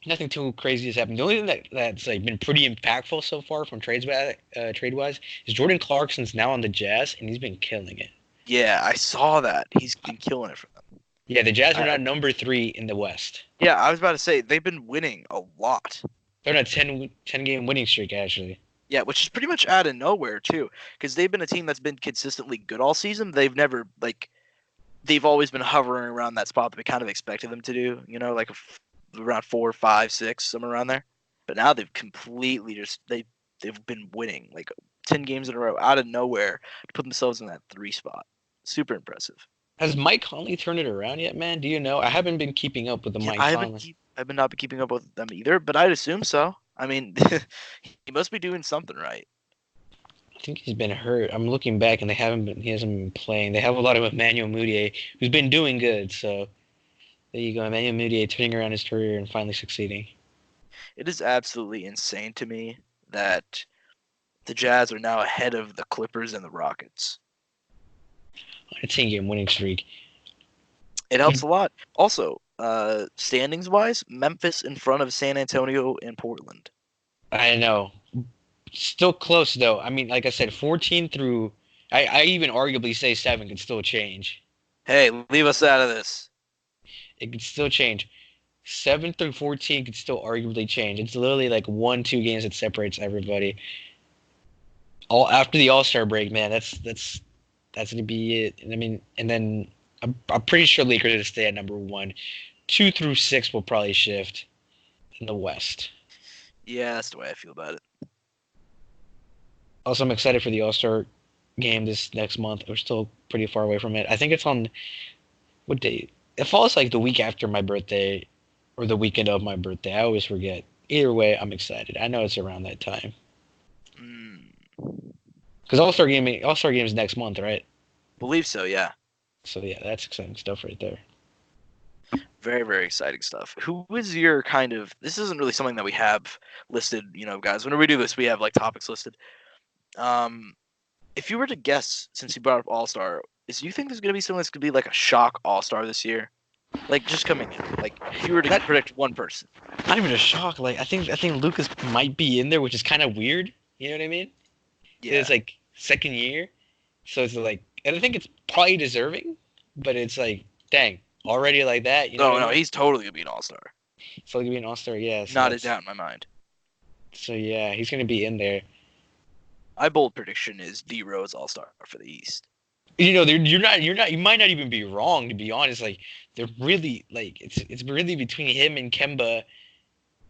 [SPEAKER 2] Nothing too crazy has happened. The only thing that's like been pretty impactful so far from trade wise is Jordan Clarkson's now on the Jazz and he's been killing it.
[SPEAKER 1] Yeah, I saw that. He's been killing it for them.
[SPEAKER 2] Yeah, the Jazz are now number 3 in the West.
[SPEAKER 1] Yeah, I was about to say they've been winning a lot.
[SPEAKER 2] They're on a 10-game winning streak actually.
[SPEAKER 1] Yeah, which is pretty much out of nowhere too, because they've been a team that's been consistently good all season. They've never they've always been hovering around that spot that we kind of expected them to do. Around 4, 5, 6, somewhere around there. But now they've completely they've been winning 10 games in a row out of nowhere to put themselves in that 3 spot. Super impressive.
[SPEAKER 2] Has Mike Conley turned it around yet, man? Do you know? I haven't been keeping up with Mike Conley.
[SPEAKER 1] I've been not keeping up with them either, but I'd assume so. I mean, he must be doing something right.
[SPEAKER 2] I think he's been hurt. I'm looking back, and he hasn't been playing. They have a lot of Emmanuel Mudiay, who's been doing good. So there you go, Emmanuel Mudiay turning around his career and finally succeeding.
[SPEAKER 1] It is absolutely insane to me that the Jazz are now ahead of the Clippers and the Rockets.
[SPEAKER 2] A 10-game winning streak.
[SPEAKER 1] It helps a lot. Also, standings-wise, Memphis in front of San Antonio and Portland.
[SPEAKER 2] I know. Still close, though. I mean, like I said, 14 through... I even arguably say 7 could still change.
[SPEAKER 1] Hey, leave us out of this.
[SPEAKER 2] It could still change. 7 through 14 could still arguably change. It's literally 1-2 games that separates everybody. All after the All-Star break, man, that's gonna be it. I mean, and then I'm pretty sure Lakers are gonna stay at number 1. 2 through 6 will probably shift in the West.
[SPEAKER 1] Yeah, that's the way I feel about it.
[SPEAKER 2] Also, I'm excited for the All-Star game this next month. We're still pretty far away from it. I think it's on What day? It falls like the week after my birthday or the weekend of my birthday. I always forget. Either way, I'm excited. I know it's around that time.
[SPEAKER 1] Mm,
[SPEAKER 2] Because All Star Game is next month, right?
[SPEAKER 1] believe so, yeah.
[SPEAKER 2] So yeah, that's exciting stuff right there.
[SPEAKER 1] Very, very exciting stuff. Who is your kind of? This isn't really something that we have listed, guys. Whenever we do this, we have like topics listed. Um, if you were to guess, since you brought up All Star, do you think there's gonna be someone that's gonna be like a shock All Star this year? Like just coming in. Like if you were to
[SPEAKER 2] Not,
[SPEAKER 1] predict one person.
[SPEAKER 2] not even a shock. Like I think Lucas might be in there, which is kind of weird. You know what I mean?
[SPEAKER 1] Yeah.
[SPEAKER 2] It's like second year, so it's like, and I think it's probably deserving, but it's like, dang, already like that. You know
[SPEAKER 1] No,
[SPEAKER 2] what I
[SPEAKER 1] no,
[SPEAKER 2] mean?
[SPEAKER 1] he's totally gonna be an All Star.
[SPEAKER 2] So he'll be an All Star, yeah.
[SPEAKER 1] Not a doubt in my mind.
[SPEAKER 2] So yeah, he's gonna be in there.
[SPEAKER 1] My bold prediction is D Rose All Star for the East.
[SPEAKER 2] You know, you might not even be wrong, to be honest. Like they're really like it's really between him and Kemba,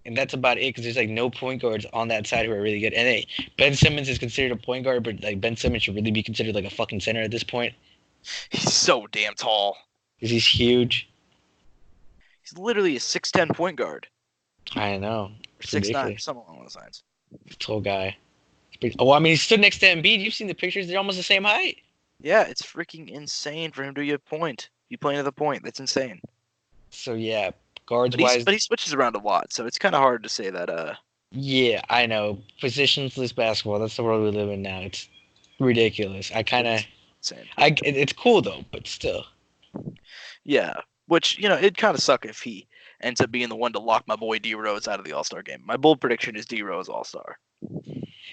[SPEAKER 2] and that's about it. Because there's like no point guards on that side who are really good. And Ben Simmons is considered a point guard, but like Ben Simmons should really be considered like a fucking center at this point.
[SPEAKER 1] He's so damn tall.
[SPEAKER 2] Because he's huge.
[SPEAKER 1] He's literally a 6'10" point guard.
[SPEAKER 2] I know.
[SPEAKER 1] Or 6'9", something along those lines.
[SPEAKER 2] Tall guy. Oh, I mean, he stood next to Embiid. You've seen the pictures; they're almost the same height.
[SPEAKER 1] Yeah, it's freaking insane for him to be a point. Be playing at the point. That's insane.
[SPEAKER 2] So yeah, guards
[SPEAKER 1] But
[SPEAKER 2] wise,
[SPEAKER 1] he switches around a lot, so it's kind of hard to say that.
[SPEAKER 2] yeah, I know. Positionless basketball. That's the world we live in now. It's ridiculous.
[SPEAKER 1] Insane.
[SPEAKER 2] It's cool though, but still.
[SPEAKER 1] Yeah, which it'd kind of suck if he ends up being the one to lock my boy D Rose out of the All Star game. My bold prediction is D Rose All Star.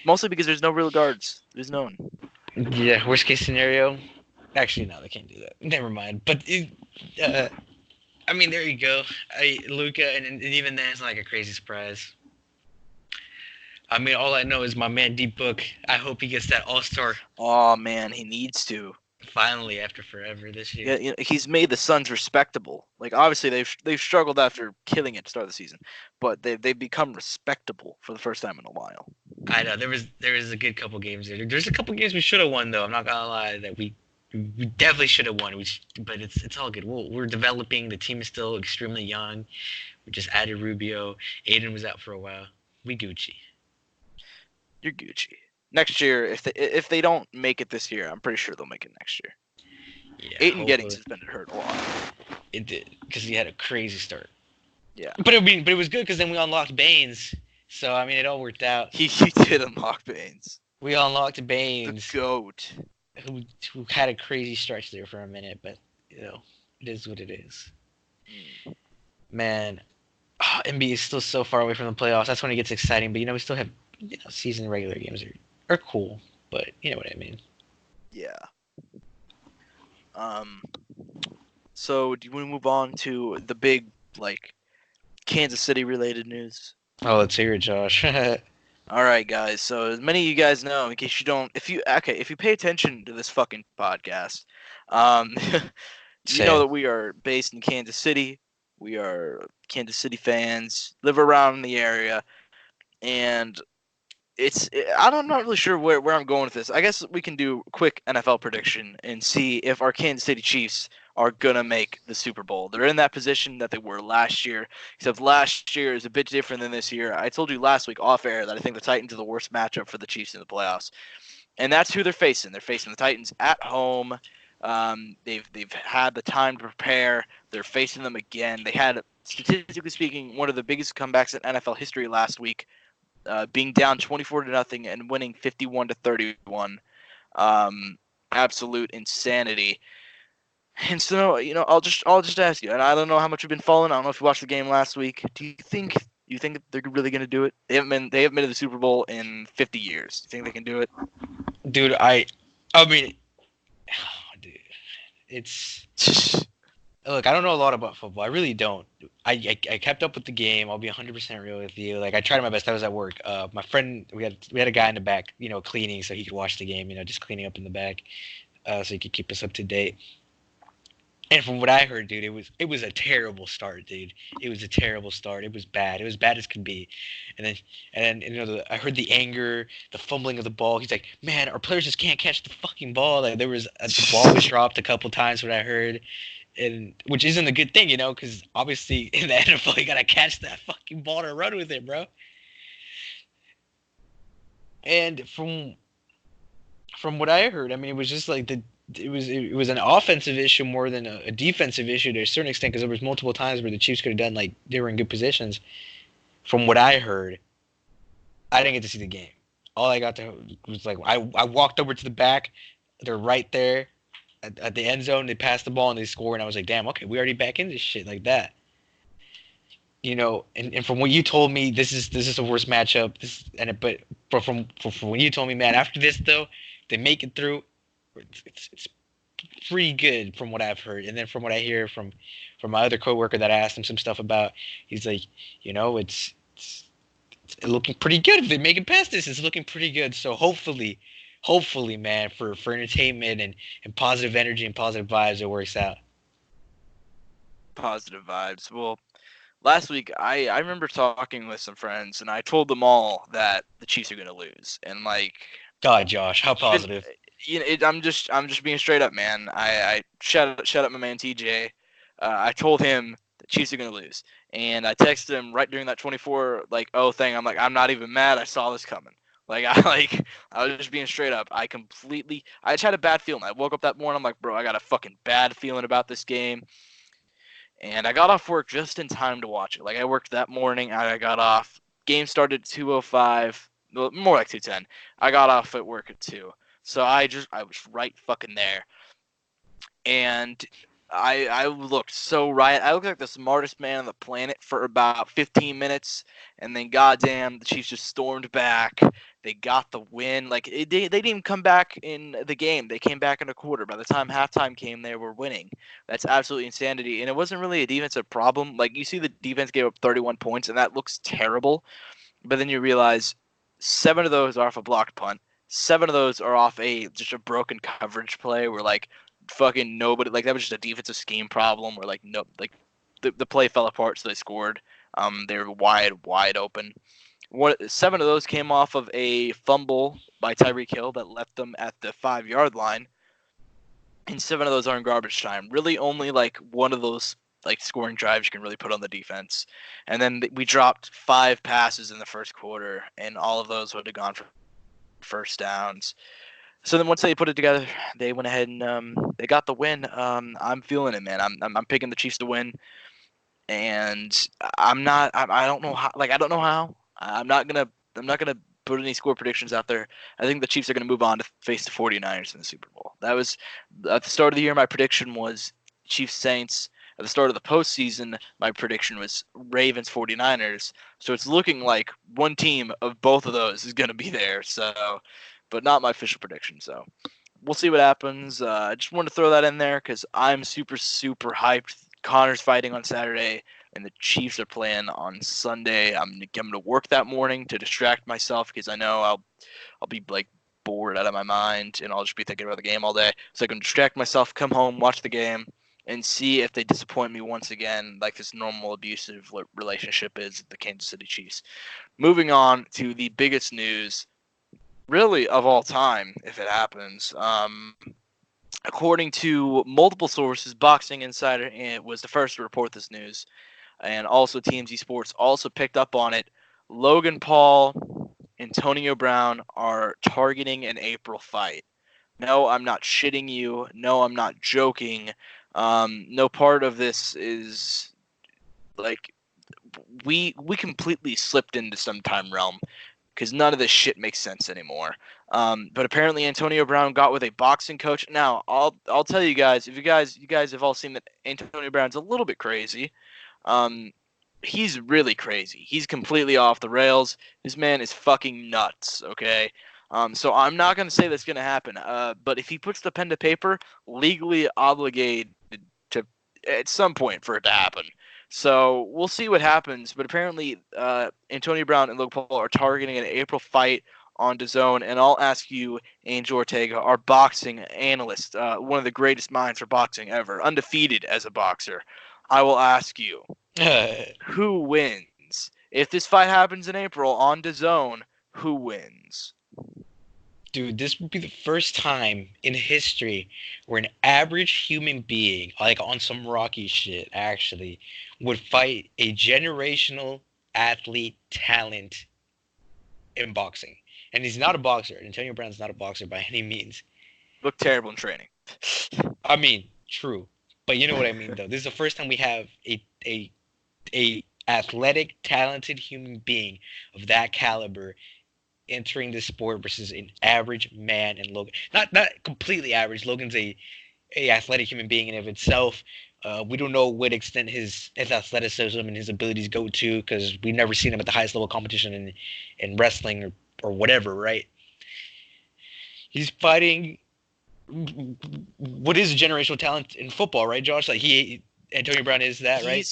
[SPEAKER 1] Mostly because there's no real guards. There's no one.
[SPEAKER 2] Yeah, worst case scenario. Actually, no, they can't do that. Never mind. But I mean, there you go. Luca, and even then, it's not like a crazy surprise. I mean, all I know is my man Deep Book. I hope he gets that All Star
[SPEAKER 1] Oh man, he needs to.
[SPEAKER 2] finally after forever this year.
[SPEAKER 1] Yeah, he's made the Suns respectable. Like obviously they've struggled after killing it to start the season, but they've become respectable for the first time in a while.
[SPEAKER 2] I know there was a good couple games there. There's a couple games we should have won though. I'm not gonna lie that we definitely should have won. But it's all good. We're developing. The team is still extremely young. We just added Rubio. Aiden was out for a while. We Gucci.
[SPEAKER 1] You're Gucci. Next year, if they don't make it this year, I'm pretty sure they'll make it next year.
[SPEAKER 2] Yeah,
[SPEAKER 1] Aiden Gettings has been hurt a lot.
[SPEAKER 2] It did because he had a crazy start.
[SPEAKER 1] Yeah,
[SPEAKER 2] but it was good because then we unlocked Baines. So I mean, it all worked out.
[SPEAKER 1] he did unlock Baines.
[SPEAKER 2] We unlocked Baines,
[SPEAKER 1] the GOAT,
[SPEAKER 2] who had a crazy stretch there for a minute, but it is what it is. Man, NBA is still so far away from the playoffs. That's when it gets exciting. But we still have season regular games are cool, but you know what I mean.
[SPEAKER 1] Yeah. So do you want to move on to the big Kansas City related news?
[SPEAKER 2] Oh, let's hear it, Josh.
[SPEAKER 1] All right, guys. So as many of you guys know, in case you don't, if you pay attention to this fucking podcast, you know that we are based in Kansas City. We are Kansas City fans, live around the area, and I'm not really sure where I'm going with this. I guess we can do a quick NFL prediction and see if our Kansas City Chiefs are gonna make the Super Bowl. They're in that position that they were last year, except last year is a bit different than this year. I told you last week off air that I think the Titans are the worst matchup for the Chiefs in the playoffs, and that's who they're facing. They're facing the Titans at home. They've had the time to prepare. They're facing them again. They had, statistically speaking, one of the biggest comebacks in NFL history last week. Being down 24-0 and winning 51-31, absolute insanity. And so, I'll just ask you, and I don't know how much you've been following. I don't know if you watched the game last week. Do you think they're really going to do it? They haven't been to the Super Bowl in 50 years. Do you think they can do it?
[SPEAKER 2] Dude, I mean, dude, it's. Look, I don't know a lot about football. I really don't. I kept up with the game. I'll be 100% real with you. Like I tried my best. I was at work. My friend, we had a guy in the back, cleaning, so he could watch the game. Just cleaning up in the back, so he could keep us up to date. And from what I heard, dude, it was a terrible start, dude. It was a terrible start. It was bad. It was bad as could be. And then I heard the anger, the fumbling of the ball. He's like, man, our players just can't catch the fucking ball. Like the ball was dropped a couple times. What I heard. and which isn't a good thing, because obviously in the NFL you gotta catch that fucking ball to run with it, bro. And from what I heard, I mean, it was just like it was an offensive issue more than a defensive issue to a certain extent, because there was multiple times where the Chiefs could have done like they were in good positions. From what I heard, I didn't get to see the game. All I got to was like I walked over to the back. They're right there at the end zone. They passed the ball and they score, and I was like, damn, okay, we already back in this shit like that. And from what you told me, this is the worst matchup. But from what you told me, man, after this though, they make it through. It's pretty good from what I've heard, and then from what I hear from my other coworker that I asked him some stuff about, he's like, it's looking pretty good. If they make it past this, it's looking pretty good. So hopefully, man, for entertainment and positive energy and positive vibes, it works out.
[SPEAKER 1] Positive vibes. Well, last week I remember talking with some friends, and I told them all that the Chiefs are going to lose. And like,
[SPEAKER 2] God, Josh, how positive.
[SPEAKER 1] I'm just being straight up, man. I shut up my man TJ. I told him the Chiefs are going to lose, and I texted him right during that 24 thing. I'm like, I'm not even mad. I saw this coming. I was just being straight up. I just had a bad feeling. I woke up that morning. I'm like, bro, I got a fucking bad feeling about this game. And I got off work just in time to watch it. Like, I worked that morning. I got off. Game started at 2:05. Well, more like 2:10. I got off at work at 2. So I was right fucking there. And I looked so right. I looked like the smartest man on the planet for about 15 minutes. And then, goddamn, the Chiefs just stormed back. They got the win. Like, they didn't even come back in the game. They came back in a quarter. By the time halftime came, they were winning. That's absolutely insanity. And it wasn't really a defensive problem. Like, you see the defense gave up 31 points, and that looks terrible. But then you realize 7 of those are off a blocked punt. 7 of those are off just a broken coverage play where, like, fucking nobody, like, that was just a defensive scheme problem where, like, no, like, the play fell apart, so they scored. They were wide open. 7 of those came off of a fumble by Tyreek Hill that left them at the 5-yard line, and 7 of those are in garbage time. Really, only like one of those like scoring drives you can really put on the defense. And then we dropped 5 passes in the first quarter, and all of those would have gone for first downs. So then once they put it together, they went ahead and they got the win. I'm feeling it, man. I'm picking the Chiefs to win, and I don't know how. Like, I don't know how. I'm not gonna put any score predictions out there. I think the Chiefs are gonna move on to face the 49ers in the Super Bowl. That was at the start of the year. My prediction was Chiefs Saints. At the start of the postseason, my prediction was Ravens 49ers. So it's looking like one team of both of those is gonna be there. So, but not my official prediction. So we'll see what happens. I just wanted to throw that in there because I'm super hyped. Connor's fighting on Saturday, and the Chiefs are playing on Sunday. I'm going to work that morning to distract myself because I know I'll be like bored out of my mind, and I'll just be thinking about the game all day. So I can distract myself, come home, watch the game, and see if they disappoint me once again, like this normal abusive relationship is the Kansas City Chiefs. Moving on to the biggest news, really, of all time, if it happens. According to multiple sources, Boxing Insider was the first to report this news, and also TMZ Sports also picked up on it. Logan Paul, Antonio Brown are targeting an April fight. No, I'm not shitting you. No, I'm not joking. No part of this is like we completely slipped into some time realm because none of this shit makes sense anymore. But apparently Antonio Brown got with a boxing coach. Now, I'll tell you guys, if you guys have all seen that Antonio Brown's a little bit crazy. He's really crazy. He's completely off the rails. This man is fucking nuts, okay? So I'm not going to say that's going to happen. But if he puts the pen to paper, legally obligated to at some point for it to happen. So we'll see what happens. But apparently, Antonio Brown and Logan Paul are targeting an April fight on DAZN. And I'll ask you, Angel Ortega, our boxing analyst, one of the greatest minds for boxing ever, undefeated as a boxer. I will ask you, who wins? If this fight happens in April on DAZN, who wins?
[SPEAKER 2] Dude, this would be the first time in history where an average human being, like on some Rocky shit, actually, would fight a generational athlete talent in boxing. And he's not a boxer. Antonio Brown's not a boxer by any means.
[SPEAKER 1] Looked terrible in training.
[SPEAKER 2] I mean, true. But you know what I mean, though. This is the first time we have a athletic, talented human being of that caliber entering the sport versus an average man and Logan. Not completely average. Logan's a athletic human being in and of itself. We don't know what extent his athleticism and his abilities go to because we've never seen him at the highest level of competition in wrestling or whatever, right? He's fighting what is a generational talent in football, right, Josh? Like Antonio Brown is that, right?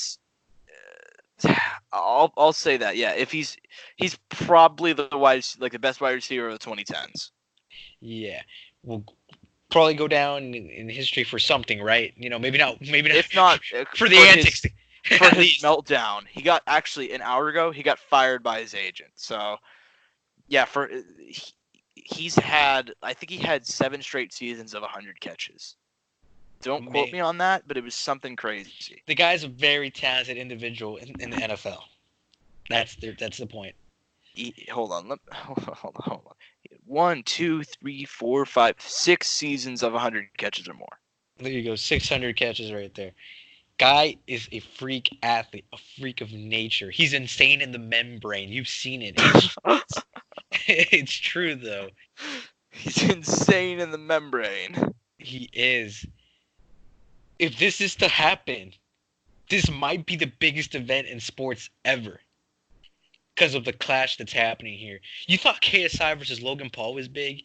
[SPEAKER 1] I'll say that, yeah. If he's probably the best wide receiver of the 2010s.
[SPEAKER 2] Yeah, we'll probably go down in history for something, right? You know, maybe not.
[SPEAKER 1] If not
[SPEAKER 2] for the antics.
[SPEAKER 1] For his meltdown, he got actually an hour ago. He got fired by his agent. So, yeah, he's had. I think he had 7 straight seasons of 100 catches. Don't quote me on that, but it was something crazy.
[SPEAKER 2] The guy's a very talented individual in the NFL. That's the point.
[SPEAKER 1] Hold on. 1, 2, 3, 4, 5, 6 seasons of 100 catches or more.
[SPEAKER 2] There you go. 600 catches right there. Guy is a freak athlete, a freak of nature. He's insane in the membrane. You've seen it. It's true, though.
[SPEAKER 1] He's insane in the membrane.
[SPEAKER 2] He is. If this is to happen, this might be the biggest event in sports ever. Because of the clash that's happening here. You thought KSI versus Logan Paul was big?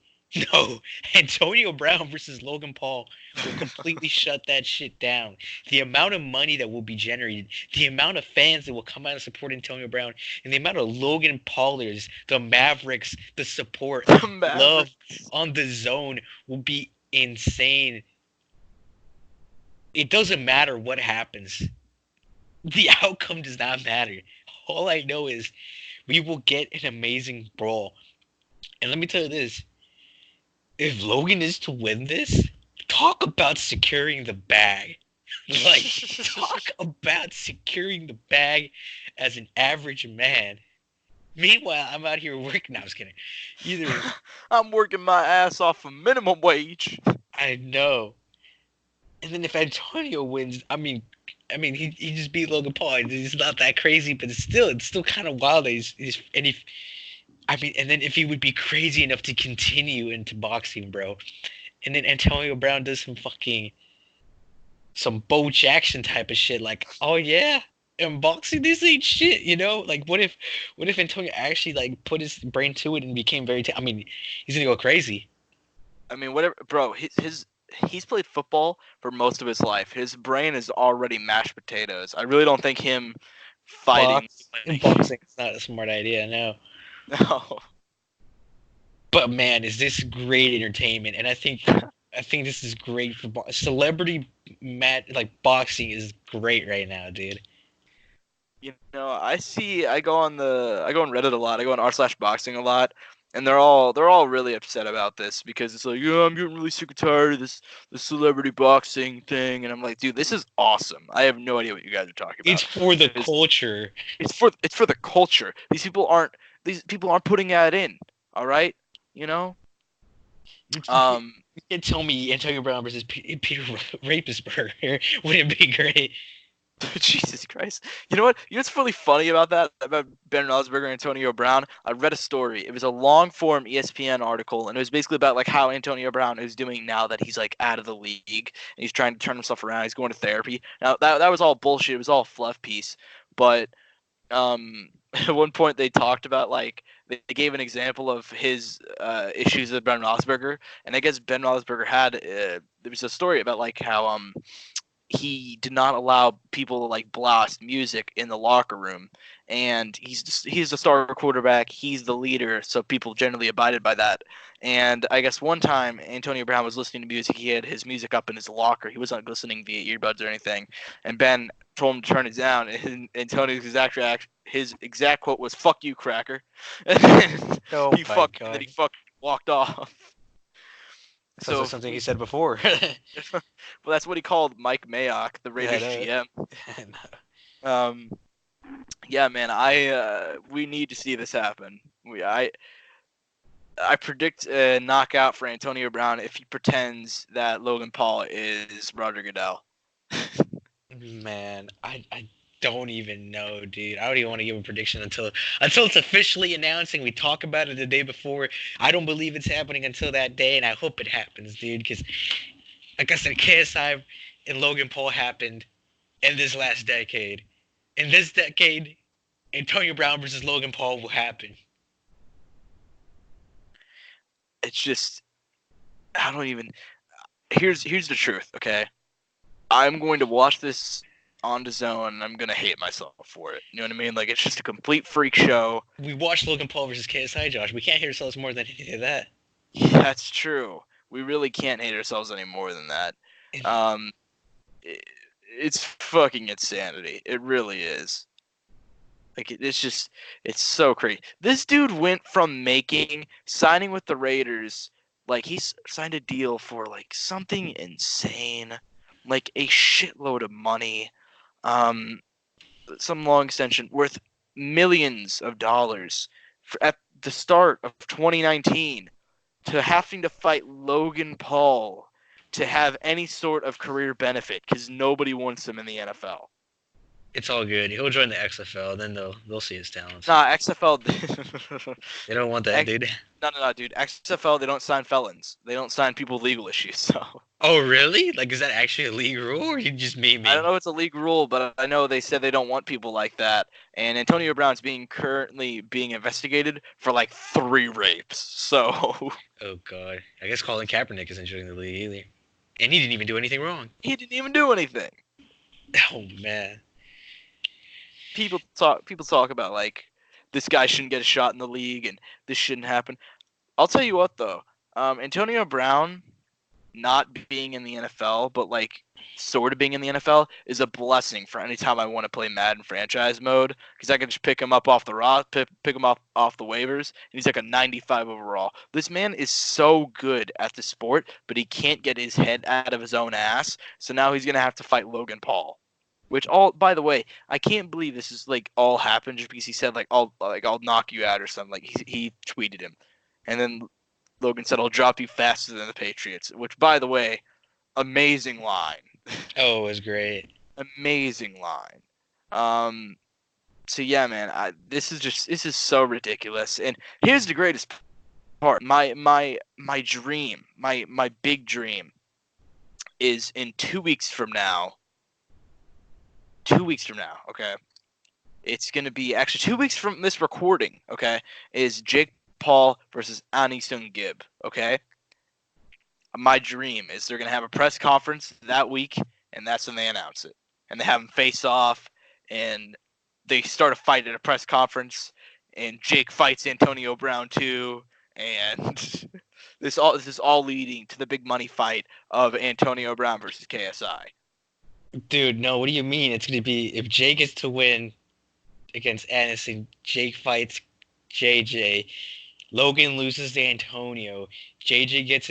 [SPEAKER 2] No. Antonio Brown versus Logan Paul will completely shut that shit down. The amount of money that will be generated, the amount of fans that will come out and support Antonio Brown, and the amount of Logan Paulers, the Mavericks, the support, love on the zone will be insane. It doesn't matter what happens. The outcome does not matter. All I know is we will get an amazing brawl. And let me tell you this. If Logan is to win this, talk about securing the bag. Like, talk about securing the bag as an average man. Meanwhile, I'm out here working. No, I was kidding.
[SPEAKER 1] I'm working my ass off for minimum wage.
[SPEAKER 2] I know. And then if Antonio wins, I mean, he just beat Logan Paul. It's not that crazy, but it's still kind of wild. And then if he would be crazy enough to continue into boxing, bro, and then Antonio Brown does some Bo Jackson type of shit, like, oh yeah, in boxing this ain't shit, you know? Like, what if Antonio actually like put his brain to it and became very? He's gonna go crazy.
[SPEAKER 1] I mean, whatever, bro. He's played football for most of his life. His brain is already mashed potatoes. I really don't think him fighting
[SPEAKER 2] boxing is not a smart idea. No. But man, is this great entertainment? And I think this is great for celebrity boxing is great right now, dude.
[SPEAKER 1] You know, I go on Reddit a lot. I go on r/boxing a lot. And they're all really upset about this because it's like, yeah, I'm getting really sick and tired of this celebrity boxing thing, and I'm like, dude, this is awesome. I have no idea what you guys are talking about.
[SPEAKER 2] It's for the culture.
[SPEAKER 1] It's for the culture. These people aren't putting that in. All right, you know.
[SPEAKER 2] You can't tell me Antonio Brown versus Peter Rapisberger wouldn't be great.
[SPEAKER 1] Jesus Christ. You know what? You know what's really funny about that? About Ben Roethlisberger and Antonio Brown? I read a story. It was a long-form ESPN article, and it was basically about like how Antonio Brown is doing now that he's like out of the league and he's trying to turn himself around. He's going to therapy. Now that was all bullshit. It was all a fluff piece. But at one point they talked about like they gave an example of his issues with Ben Roethlisberger, and I guess Ben Roethlisberger had there was a story about like how he did not allow people to like blast music in the locker room, and he's the star quarterback, he's the leader, so people generally abided by that. And I guess one time Antonio Brown was listening to music, he had his music up in his locker, he wasn't listening via earbuds or anything, and Ben told him to turn it down, and Antonio's his exact quote was "fuck you, cracker."
[SPEAKER 2] Oh
[SPEAKER 1] he fucked walked off.
[SPEAKER 2] Sounds like something he said before.
[SPEAKER 1] Well, that's what he called Mike Mayock, the
[SPEAKER 2] Yeah,
[SPEAKER 1] Raiders
[SPEAKER 2] I
[SPEAKER 1] GM.
[SPEAKER 2] know.
[SPEAKER 1] Yeah, man, we need to see this happen. I predict a knockout for Antonio Brown if he pretends that Logan Paul is Roger Goodell.
[SPEAKER 2] Man, I don't even know, dude. I don't even want to give a prediction until it's officially announced and we talk about it the day before. I don't believe it's happening until that day, and I hope it happens, dude. Because, like I said, KSI and Logan Paul happened in this last decade. In this decade, Antonio Brown versus Logan Paul will happen.
[SPEAKER 1] It's just I don't even. Here's the truth, okay? I'm going to watch this on the zone and I'm gonna hate myself for it. You know what I mean? Like it's just a complete freak show.
[SPEAKER 2] We watched Logan Paul versus KSI, Josh. We can't hate ourselves more than any of that.
[SPEAKER 1] Yeah, that's true. We really can't hate ourselves any more than that. Um, it, it's fucking insanity. It really is. Like it's so crazy. This dude went from signing with the Raiders, like signed a deal for like something insane, like a shitload of money, um, some long extension worth millions of dollars at the start of 2019 to having to fight Logan Paul to have any sort of career benefit because nobody wants him in the NFL.
[SPEAKER 2] It's all good. He'll join the XFL, then they'll see his talents.
[SPEAKER 1] Nah, XFL.
[SPEAKER 2] They don't want that, dude.
[SPEAKER 1] No, dude. XFL, they don't sign felons. They don't sign people with legal issues. So
[SPEAKER 2] Oh, really? Like, is that actually a league rule, or you just mean me?
[SPEAKER 1] I don't know if it's a league rule, but I know they said they don't want people like that. And Antonio Brown's currently being investigated for like 3 rapes. So
[SPEAKER 2] Oh God. I guess Colin Kaepernick isn't joining the league either, and he didn't even do anything wrong.
[SPEAKER 1] he didn't even do anything.
[SPEAKER 2] Oh man.
[SPEAKER 1] People talk about like this guy shouldn't get a shot in the league and this shouldn't happen. I'll tell you what though, Antonio Brown not being in the NFL, but like sort of being in the NFL is a blessing for any time I want to play Madden franchise mode because I can just pick him up off the pick him off the waivers, and he's like a 95 overall. This man is so good at the sport, but he can't get his head out of his own ass. So now he's gonna have to fight Logan Paul. Which by the way, I can't believe this is like all happened just because he said I'll knock you out or something. Like he tweeted him, and then Logan said I'll drop you faster than the Patriots. Which by the way, amazing line.
[SPEAKER 2] Oh, it was great.
[SPEAKER 1] Amazing line. So yeah, man, this is so ridiculous. And here's the greatest part. My dream, my big dream, is in 2 weeks from now. 2 weeks from now, okay? It's going to be actually 2 weeks from this recording, okay? Is Jake Paul versus Ani Sung-Gib, okay? My dream is they're going to have a press conference that week, and that's when they announce it. And they have them face off, and they start a fight at a press conference, and Jake fights Antonio Brown too, and this is all leading to the big money fight of Antonio Brown versus KSI.
[SPEAKER 2] Dude, no, what do you mean? It's going to be, if Jake is to win against Anderson, Jake fights JJ, Logan loses to Antonio, JJ gets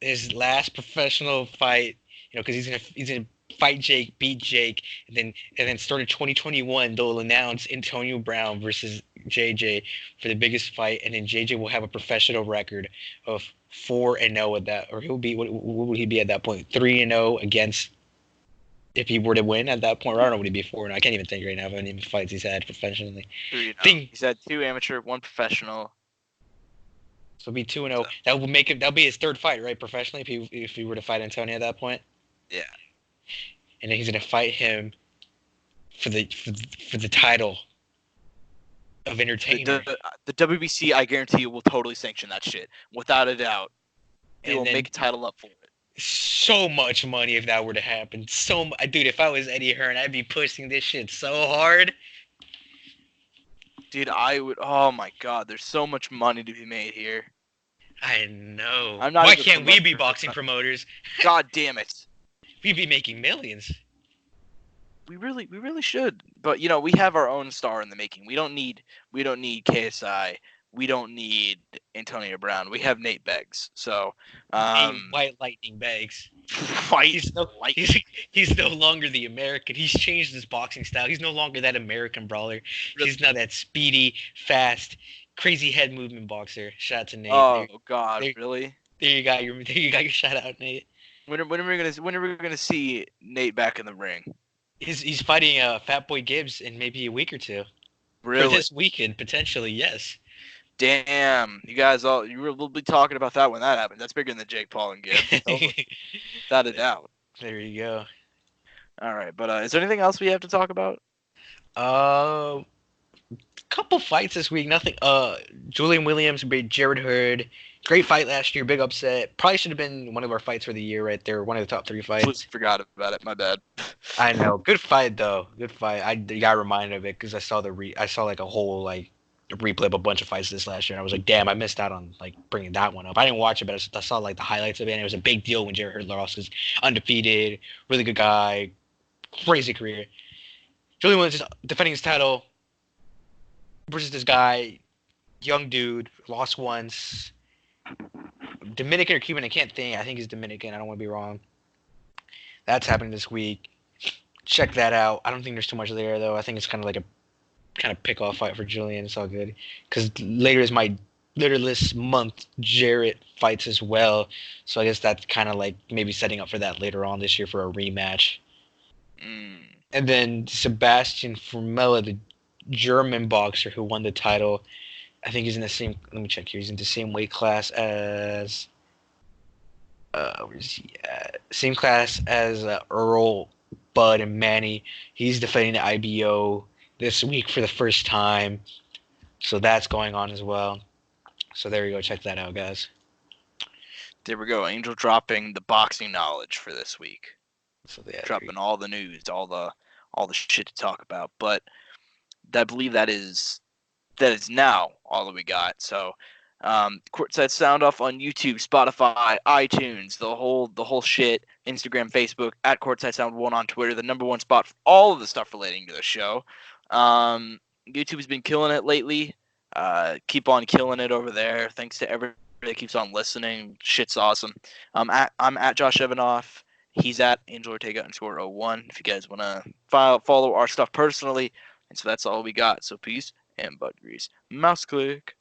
[SPEAKER 2] his last professional fight, because he's gonna fight Jake, beat Jake, and then start of 2021, they'll announce Antonio Brown versus JJ for the biggest fight, and then JJ will have a professional record of 4-0 at that, or he'll be, what would he be at that point? 3-0 against, if he were to win at that point. Or I don't know what he'd be 4-0. I can't even think right now of any fights he's had professionally.
[SPEAKER 1] 3-0. He's had 2 amateur, 1 professional.
[SPEAKER 2] So it'll be 2-0. That will make him. That'll be his 3rd fight, right? Professionally, if he were to fight Antonio at that point.
[SPEAKER 1] Yeah.
[SPEAKER 2] And then he's gonna fight him for the title of entertainer.
[SPEAKER 1] The WBC, I guarantee you, will totally sanction that shit without a doubt. It will make a title up for it.
[SPEAKER 2] So much money if that were to happen. Dude, if I was Eddie Hearn, I'd be pushing this shit so hard.
[SPEAKER 1] Dude, I would. Oh my God, there's so much money to be made here.
[SPEAKER 2] I know.
[SPEAKER 1] Why
[SPEAKER 2] can't we be boxing promoters?
[SPEAKER 1] God damn it.
[SPEAKER 2] We'd be making millions.
[SPEAKER 1] We really should. But we have our own star in the making. We don't need KSI we don't need Antonio Brown. We have Nate Beggs. So,
[SPEAKER 2] Nate White Lightning Banks.
[SPEAKER 1] fight
[SPEAKER 2] He's no
[SPEAKER 1] like
[SPEAKER 2] he's no longer the American. He's changed his boxing style. He's no longer that American brawler. He's now that speedy, fast, crazy head movement boxer. Shout out to Nate.
[SPEAKER 1] oh God,
[SPEAKER 2] there,
[SPEAKER 1] really?
[SPEAKER 2] there you got your shout out, Nate.
[SPEAKER 1] When are we gonna see Nate back in the ring?
[SPEAKER 2] He's fighting Fat Boy Gibbs in maybe a week or two. For
[SPEAKER 1] Really?
[SPEAKER 2] this weekend, potentially, yes.
[SPEAKER 1] Damn, you guys we'll be talking about that when that happens. That's bigger than Jake Paul and Gibbs, without a doubt.
[SPEAKER 2] There you go.
[SPEAKER 1] All right, but is there anything else we have to talk about?
[SPEAKER 2] Couple fights this week. Nothing. Julian Williams beat Jared Hurd. Great fight last year. Big upset. Probably should have been one of our fights for the year right there. One of the top 3 fights.
[SPEAKER 1] Completely forgot about it. My bad.
[SPEAKER 2] I know. Good fight though. Good fight. I got reminded of it because I saw I saw like a whole like replay of a bunch of fights this last year, and I was like, damn, I missed out on like bringing that one up. I didn't watch it, but I saw like the highlights of it, and it was a big deal when Jared Hurd lost. Because undefeated, really good guy, crazy career. Julian Williams is defending his title versus this guy, young dude, lost once. Dominican or Cuban, I can't think. I think he's Dominican. I don't want to be wrong. That's happening this week. Check that out. I don't think there's too much there though. I think it's kind of like a pick-off fight for Julian. It's all good because later this month, Jarrett fights as well. So I guess that's kind of like maybe setting up for that later on this year for a rematch. And then Sebastian Formella, the German boxer who won the title. I think he's in the same. Let me check here. He's in the same weight class as. Where's he at? Same class as Earl, Bud, and Manny. He's defending the IBO this week for the first time, so that's going on as well. So there you go. Check that out, guys.
[SPEAKER 1] There we go. Angel dropping the boxing knowledge for this week.
[SPEAKER 2] So yeah,
[SPEAKER 1] dropping all the news, all the shit to talk about. But I believe that is now all that we got. So, Courtside Soundoff on YouTube, Spotify, iTunes, the whole shit. Instagram, Facebook, at Courtside Sound 1 on Twitter, the #1 spot for all of the stuff relating to the show. YouTube's been killing it lately. Keep on killing it over there. Thanks to everybody that keeps on listening. Shit's awesome. I'm at Josh Evanoff. He's at Angel Ortega _01. If you guys want to follow our stuff personally. And so that's all we got. So peace and butt grease. Mouse click.